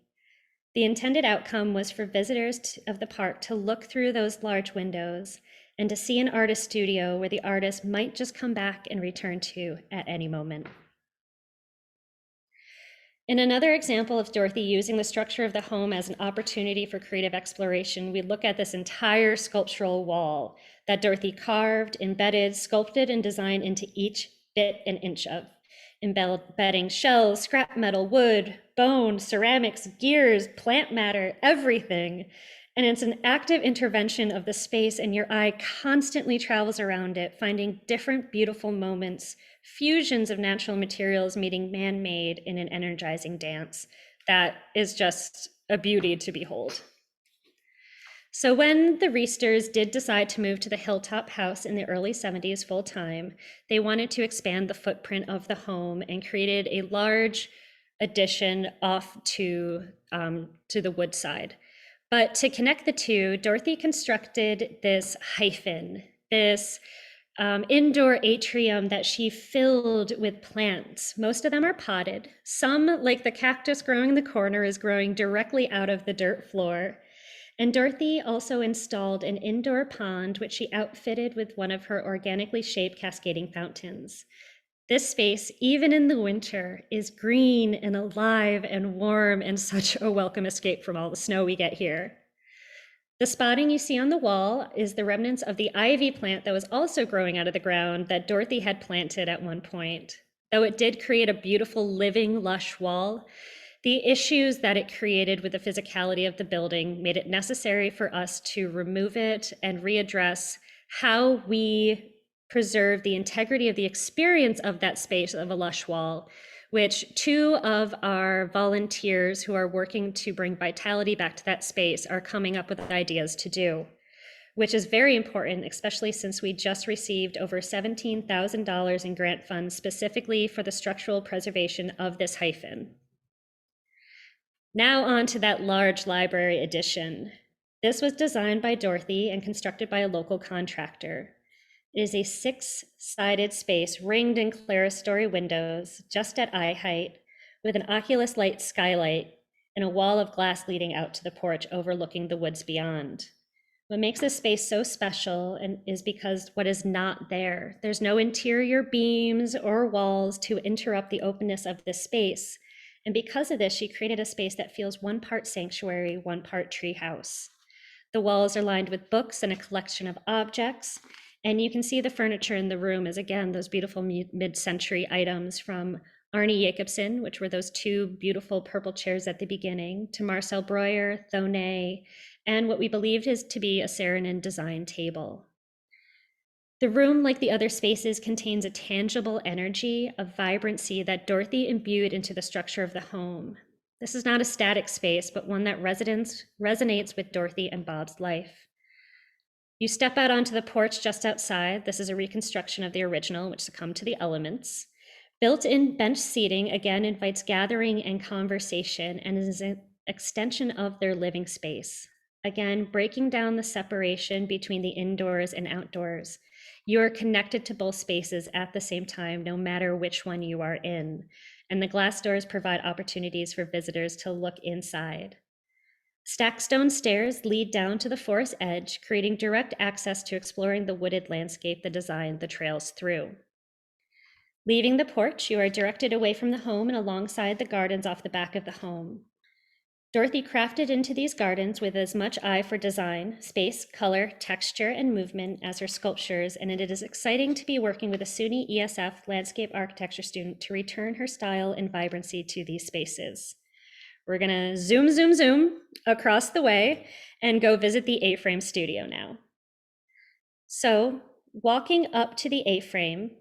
The intended outcome was for visitors of the park to look through those large windows and to see an artist studio where the artist might just come back and return to at any moment. In another example of Dorothy using the structure of the home as an opportunity for creative exploration, we look at this entire sculptural wall that Dorothy carved, embedded, sculpted, and designed into each bit and inch of, embedding shells, scrap metal, wood, bone, ceramics, gears, plant matter, everything. And it's an active intervention of the space, and your eye constantly travels around it, finding different beautiful moments, fusions of natural materials meeting man-made in an energizing dance that is just a beauty to behold. So when the Riesters did decide to move to the Hilltop house in the early 70s full-time, they wanted to expand the footprint of the home and created a large addition off to the wood side. But to connect the two, Dorothy constructed this hyphen, this indoor atrium that she filled with plants. Most of them are potted. Some, like the cactus growing in the corner, is growing directly out of the dirt floor. And Dorothy also installed an indoor pond, which she outfitted with one of her organically shaped cascading fountains. This space, even in the winter, is green and alive and warm and such a welcome escape from all the snow we get here. The spotting you see on the wall is the remnants of the ivy plant that was also growing out of the ground that Dorothy had planted at one point. Though it did create a beautiful, living, lush wall, the issues that it created with the physicality of the building made it necessary for us to remove it and readdress how we preserve the integrity of the experience of that space of a lush wall, which two of our volunteers who are working to bring vitality back to that space are coming up with ideas to do, which is very important, especially since we just received over $17,000 in grant funds specifically for the structural preservation of this hyphen. Now on to that large library addition. This was designed by Dorothy and constructed by a local contractor. It is a 6-sided space ringed in clerestory windows just at eye height with an Oculus Light skylight and a wall of glass leading out to the porch overlooking the woods beyond. What makes this space so special is because what is not there. There's no interior beams or walls to interrupt the openness of this space. And because of this, she created a space that feels one part sanctuary, one part treehouse. The walls are lined with books and a collection of objects. And you can see the furniture in the room is, again, those beautiful mid-century items from Arnie Jacobson, which were those two beautiful purple chairs at the beginning, to Marcel Breuer, Thonet, and what we believed is to be a Saarinen design table. The room, like the other spaces, contains a tangible energy of vibrancy that Dorothy imbued into the structure of the home. This is not a static space, but one that resonates with Dorothy and Bob's life. You step out onto the porch just outside. This is a reconstruction of the original, which succumbed to the elements. Built-in bench seating, again, invites gathering and conversation and is an extension of their living space. Again, breaking down the separation between the indoors and outdoors. You are connected to both spaces at the same time, no matter which one you are in. And the glass doors provide opportunities for visitors to look inside. Stacked stone stairs lead down to the forest edge, creating direct access to exploring the wooded landscape that designed the trails through. Leaving the porch, you are directed away from the home and alongside the gardens off the back of the home. Dorothy crafted into these gardens with as much eye for design, space, color, texture, and movement as her sculptures, and it is exciting to be working with a SUNY ESF landscape architecture student to return her style and vibrancy to these spaces. We're gonna zoom across the way and go visit the A-frame studio now. So walking up to the A-frame,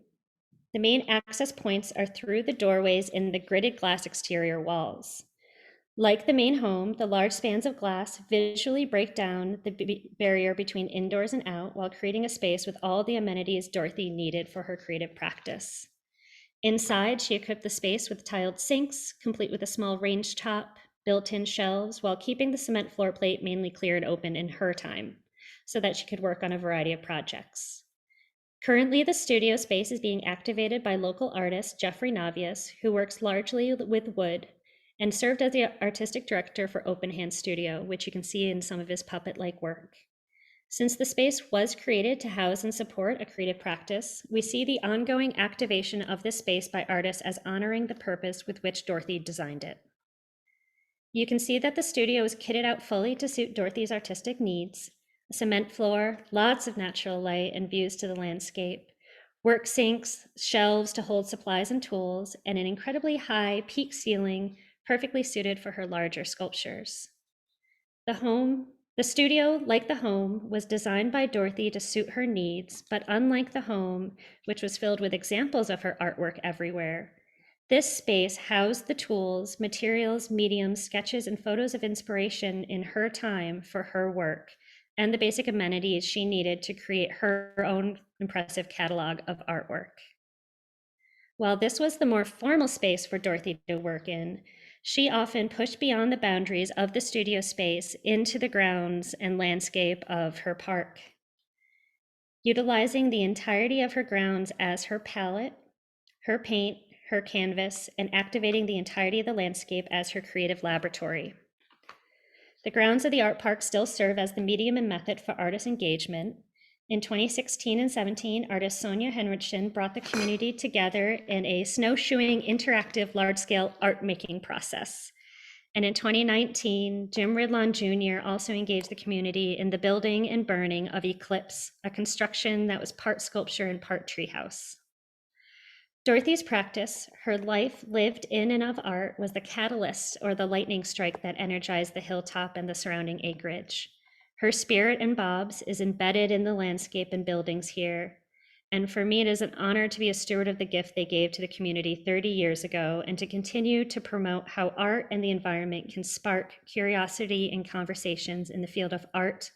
the main access points are through the doorways in the gridded glass exterior walls. Like the main home, the large spans of glass visually break down the barrier between indoors and out while creating a space with all the amenities Dorothy needed for her creative practice. Inside, she equipped the space with tiled sinks, complete with a small range top, built-in shelves, while keeping the cement floor plate mainly clear and open in her time, so that she could work on a variety of projects. Currently, the studio space is being activated by local artist Jeffrey Navius, who works largely with wood, and served as the artistic director for Open Hand Studio, which you can see in some of his puppet-like work. Since the space was created to house and support a creative practice, we see the ongoing activation of this space by artists as honoring the purpose with which Dorothy designed it. You can see that the studio is kitted out fully to suit Dorothy's artistic needs. A cement floor, lots of natural light and views to the landscape, work sinks, shelves to hold supplies and tools, and an incredibly high peak ceiling perfectly suited for her larger sculptures. The studio, like the home, was designed by Dorothy to suit her needs, but unlike the home, which was filled with examples of her artwork everywhere, this space housed the tools, materials, mediums, sketches, and photos of inspiration in her time for her work, and the basic amenities she needed to create her own impressive catalog of artwork. While this was the more formal space for Dorothy to work in, she often pushed beyond the boundaries of the studio space into the grounds and landscape of her park. Utilizing the entirety of her grounds as her palette, her paint, her canvas, and activating the entirety of the landscape as her creative laboratory. The grounds of the art park still serve as the medium and method for artist engagement. In 2016 and 17, artist Sonia Henrichsen brought the community together in a snowshoeing interactive large-scale art making process. And in 2019, Jim Ridlon Jr. also engaged the community in the building and burning of Eclipse, a construction that was part sculpture and part treehouse. Dorothy's practice, her life lived in and of art, was the catalyst or the lightning strike that energized the hilltop and the surrounding acreage. Her spirit and Bob's is embedded in the landscape and buildings here. And for me, it is an honor to be a steward of the gift they gave to the community 30 years ago and to continue to promote how art and the environment can spark curiosity and conversations in the field of art,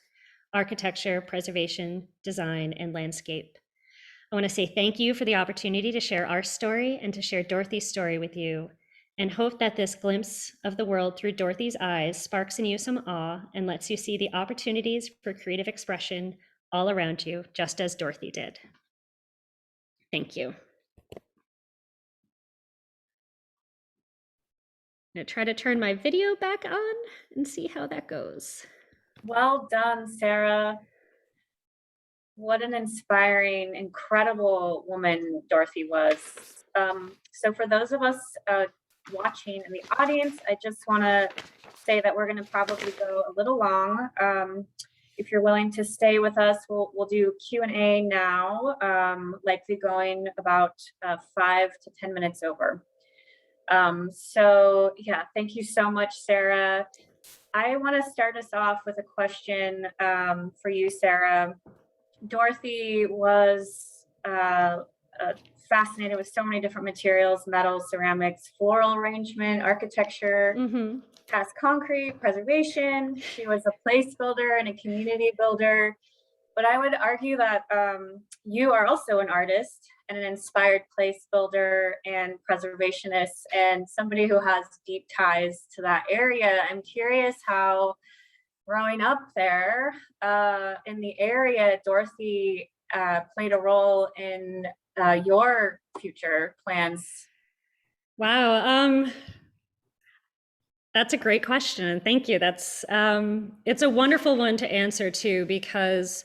architecture, preservation, design, and landscape. I want to say thank you for the opportunity to share our story and to share Dorothy's story with you, and hope that this glimpse of the world through Dorothy's eyes sparks in you some awe and lets you see the opportunities for creative expression all around you, just as Dorothy did. Thank you. I'm going to try to turn my video back on and see how that goes. Well done, Sarah. What an inspiring, incredible woman Dorothy was. So for those of us watching in the audience, I just want to say that we're going to probably go a little long. If you're willing to stay with us, we'll do Q&A now, likely going about 5 to 10 minutes over. So yeah, thank you so much, Sarah. I want to start us off with a question for you, Sarah. Dorothy was fascinated with so many different materials, metals, ceramics, floral arrangement, architecture, cast concrete, preservation. She was a place builder and a community builder. But I would argue that you are also an artist and an inspired place builder and preservationist and somebody who has deep ties to that area. I'm curious how growing up there in the area, Dorothy played a role in your future plans. Wow, that's a great question, and thank you. That's it's a wonderful one to answer too, because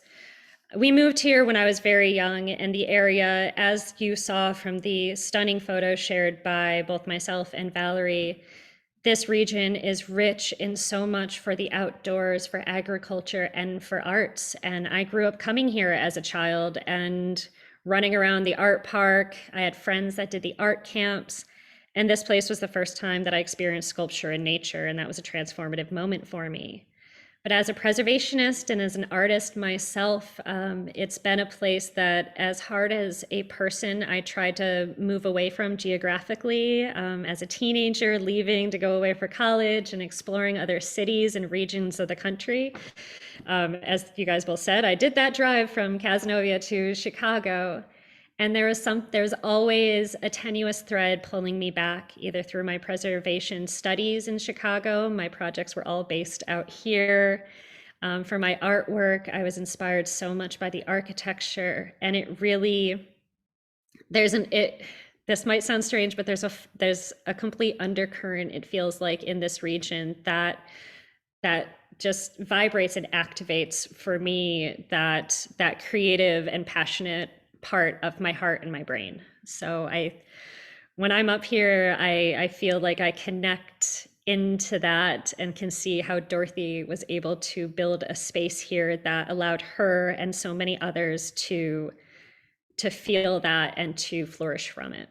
we moved here when I was very young, and the area, as you saw from the stunning photos shared by both myself and Valerie, this region is rich in so much for the outdoors, for agriculture, and for arts. And I grew up coming here as a child and running around the art park. I had friends that did the art camps. And this place was the first time that I experienced sculpture in nature, and that was a transformative moment for me. But as a preservationist and as an artist myself, it's been a place that, as hard as a person, I tried to move away from geographically. As a teenager, leaving to go away for college and exploring other cities and regions of the country. As you guys both said, I did that drive from Cazenovia to Chicago. And there's always a tenuous thread pulling me back, either through my preservation studies in Chicago. My projects were all based out here. For my artwork, I was inspired so much by the architecture, and it really, this might sound strange, but there's a complete undercurrent, it feels like, in this region that just vibrates and activates for me that creative and passionate part of my heart and my brain. So when I'm up here, I feel like I connect into that and can see how Dorothy was able to build a space here that allowed her and so many others to feel that and to flourish from it.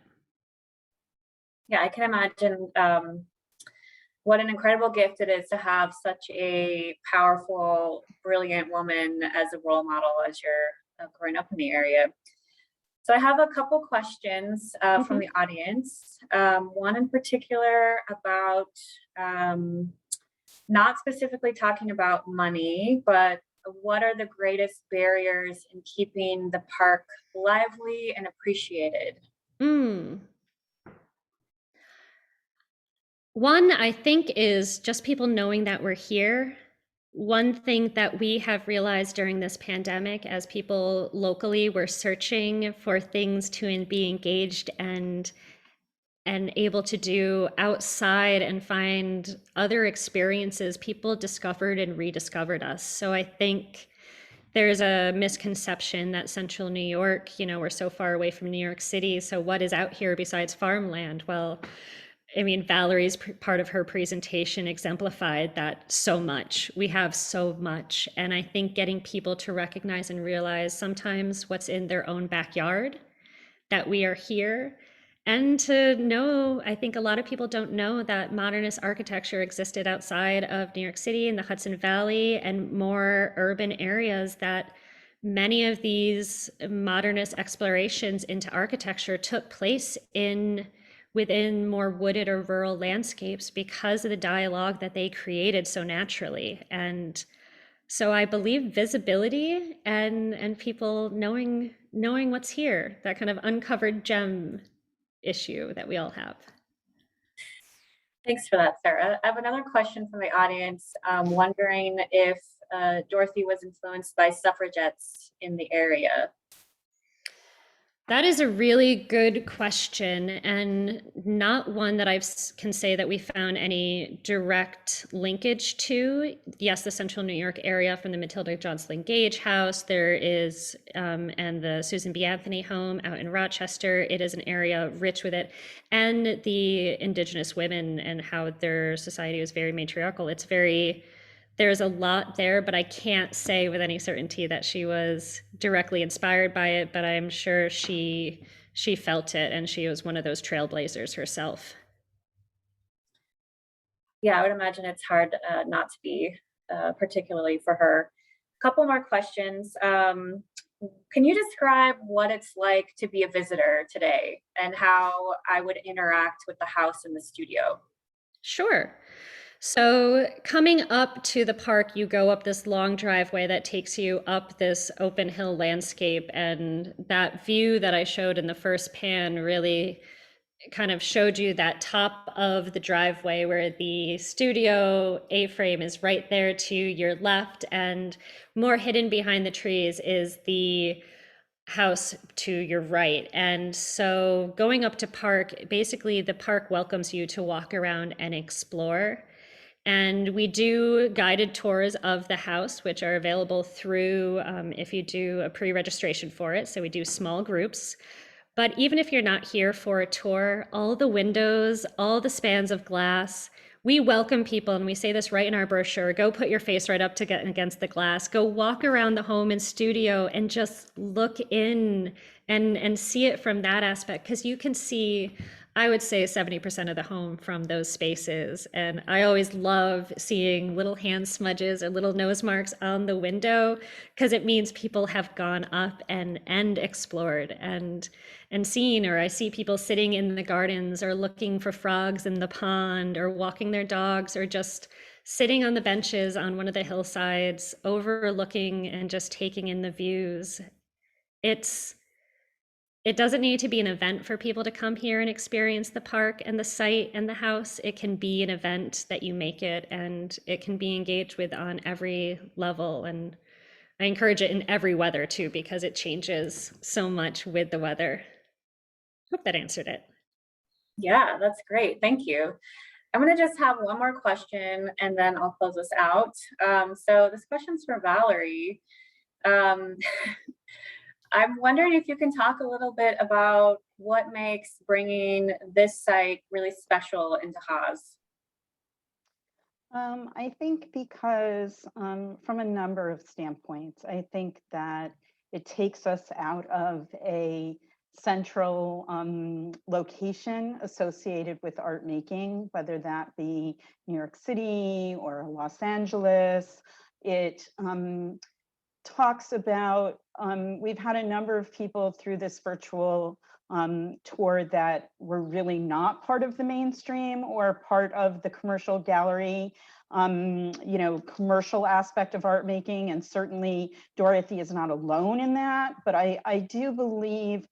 Yeah, I can imagine what an incredible gift it is to have such a powerful, brilliant woman as a role model as you're growing up in the area. So I have a couple questions from the audience. One in particular about not specifically talking about money, but what are the greatest barriers in keeping the park lively and appreciated? One, I think, is just people knowing that we're here. One thing that we have realized during this pandemic, as people locally were searching for things to be engaged and able to do outside and find other experiences, people discovered and rediscovered us. So I think there's a misconception that Central New York, we're so far away from New York City, so what is out here besides farmland? Well, I mean, Valerie's part of her presentation exemplified that so much. We have so much. And I think getting people to recognize and realize sometimes what's in their own backyard, that we are here. And to know, I think a lot of people don't know that modernist architecture existed outside of New York City and the Hudson Valley and more urban areas, that many of these modernist explorations into architecture took place within more wooded or rural landscapes because of the dialogue that they created so naturally. And so I believe visibility and people knowing what's here, that kind of uncovered gem issue that we all have. Thanks for that, Sarah. I have another question from the audience, wondering if Dorothy was influenced by suffragettes in the area. That is a really good question, and not one that I can say that we found any direct linkage to. Yes, the Central New York area from the Matilda Johnson Gage House, there is, and the Susan B. Anthony home out in Rochester. It is an area rich with it, and the Indigenous women and how their society was very matriarchal. There's a lot there, but I can't say with any certainty that she was directly inspired by it, but I'm sure she felt it, and she was one of those trailblazers herself. Yeah, I would imagine it's hard not to be, particularly for her. A couple more questions. Can you describe what it's like to be a visitor today and how I would interact with the house and the studio? Sure. So coming up to the park, you go up this long driveway that takes you up this open hill landscape, and that view that I showed in the first pan really kind of showed you that top of the driveway where the studio A-frame is right there to your left, and more hidden behind the trees is the house to your right. And so going up to park, basically the park welcomes you to walk around and explore. And we do guided tours of the house, which are available through, if you do a pre-registration for it. So we do small groups. But even if you're not here for a tour, all the windows, all the spans of glass, we welcome people, and we say this right in our brochure: go put your face right up to get against the glass, go walk around the home and studio and just look in and see it from that aspect, because you can see, I would say, 70% of the home from those spaces. And I always love seeing little hand smudges or little nose marks on the window, because it means people have gone up and explored and seen. Or I see people sitting in the gardens or looking for frogs in the pond or walking their dogs or just sitting on the benches on one of the hillsides overlooking and just taking in the views. It's it doesn't need to be an event for people to come here and experience the park and the site and the house. It can be an event that you make it, and it can be engaged with on every level. And I encourage it in every weather too, because it changes so much with the weather. Hope that answered it. Yeah, that's great. Thank you. I'm going to just have one more question and then I'll close us out. So this question's for Valerie. Um, I'm wondering if you can talk a little bit about what makes bringing this site really special into HAHS. I think because from a number of standpoints, I think that it takes us out of a central location associated with art making, whether that be New York City or Los Angeles. It talks about, we've had a number of people through this virtual tour that were really not part of the mainstream or part of the commercial gallery, commercial aspect of art making. And certainly Dorothy is not alone in that, but I do believe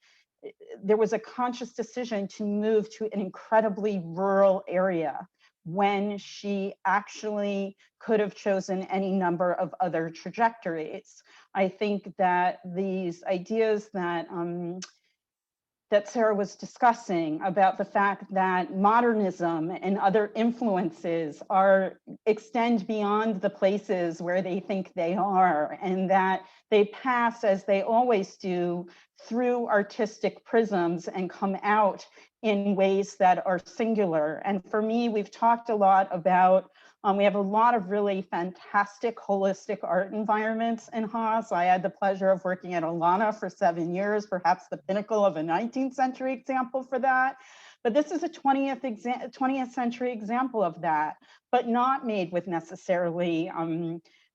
there was a conscious decision to move to an incredibly rural area when she actually could have chosen any number of other trajectories. I think that these ideas that that Sarah was discussing about the fact that modernism and other influences extend beyond the places where they think they are, and that they pass, as they always do, through artistic prisms and come out in ways that are singular. And for me, we've talked a lot about, we have a lot of really fantastic holistic art environments in HAHS. I had the pleasure of working at Alana for 7 years, perhaps the pinnacle of a 19th century example for that. But this is a 20th century example of that, but not made with necessarily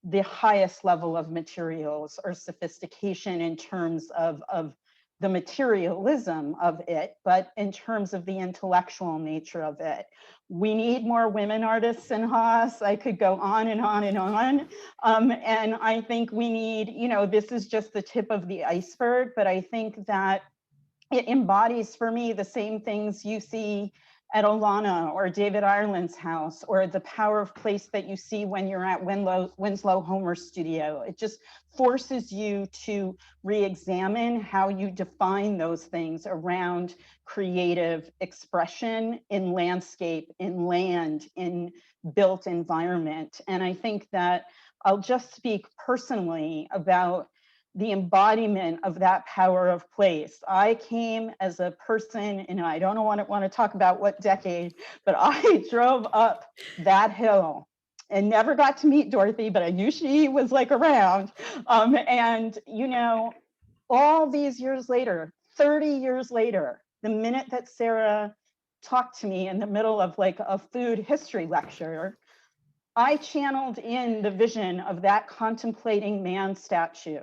the highest level of materials or sophistication in terms of the materialism of it, but in terms of the intellectual nature of it. We need more women artists in HAHS. I could go on and on and on. And I think we need, this is just the tip of the iceberg, but I think that it embodies for me the same things you see at Olana or David Ireland's house, or the power of place that you see when you're at Winslow Homer's studio. It just forces you to re-examine how you define those things around creative expression in landscape, in land, in built environment. And I think that I'll just speak personally about the embodiment of that power of place. I came as a person, and I don't want to talk about what decade, but I drove up that hill and never got to meet Dorothy, but I knew she was like around. And all these years later, 30 years later, the minute that Sarah talked to me in the middle of like a food history lecture, I channeled in the vision of that contemplating man statue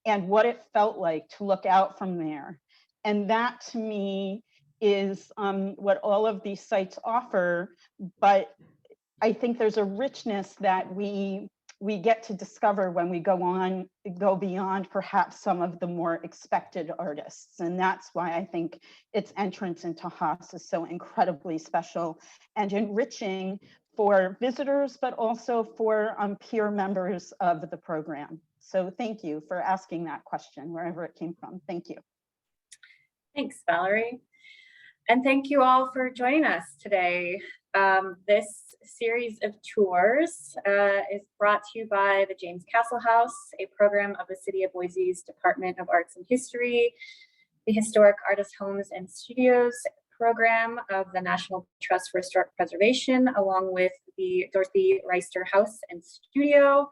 and what it felt like to look out from there. And that to me is what all of these sites offer. But I think there's a richness that we get to discover when we go beyond perhaps some of the more expected artists. And that's why I think its entrance into HAHS is so incredibly special and enriching for visitors, but also for peer members of the program. So thank you for asking that question, wherever it came from. Thank you. Thanks, Valerie. And thank you all for joining us today. This series of tours is brought to you by the James Castle House, a program of the City of Boise's Department of Arts and History, the Historic Artist Homes and Studios program of the National Trust for Historic Preservation, along with the Dorothy Riester House and Studio.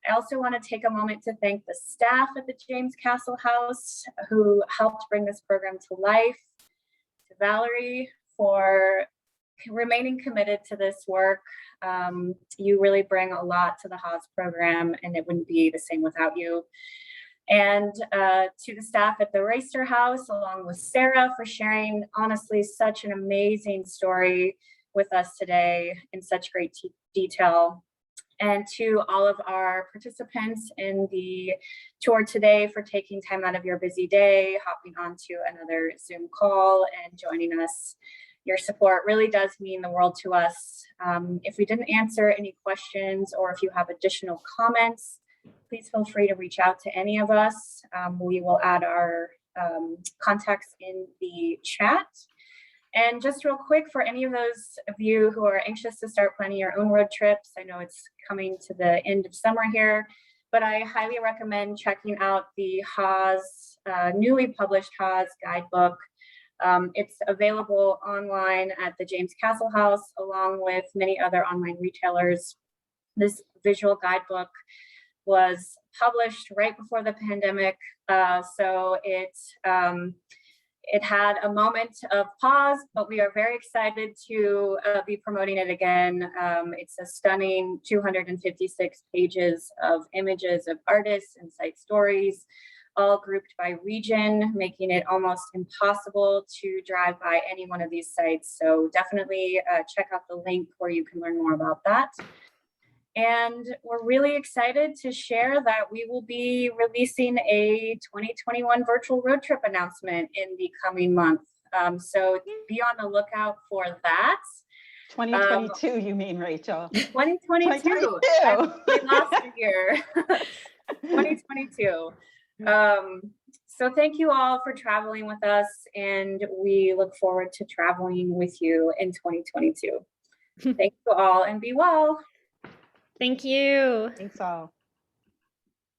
I also want to take a moment to thank the staff at the James Castle House who helped bring this program to life, to Valerie for remaining committed to this work. You really bring a lot to the HAHS program, and it wouldn't be the same without you. And to the staff at the Riester House, along with Sarah, for sharing honestly such an amazing story with us today in such great detail. And to all of our participants in the tour today for taking time out of your busy day, hopping onto another Zoom call and joining us. Your support really does mean the world to us. If we didn't answer any questions or if you have additional comments, please feel free to reach out to any of us. We will add our contacts in the chat. And just real quick, for any of those of you who are anxious to start planning your own road trips, I know it's coming to the end of summer here, but I highly recommend checking out the HAHS, newly published HAHS guidebook. It's available online at the James Castle House, along with many other online retailers. This visual guidebook was published right before the pandemic, so it had a moment of pause, but we are very excited to be promoting it again. It's a stunning 256 pages of images of artists and site stories, all grouped by region, making it almost impossible to drive by any one of these sites. So definitely check out the link where you can learn more about that. And we're really excited to share that we will be releasing a 2021 virtual road trip announcement in the coming month. So be on the lookout for that. 2022, you mean, Rachel? 2022. We lost a year. 2022. So thank you all for traveling with us, and we look forward to traveling with you in 2022. Thank you all, and be well. Thank you. Thanks all.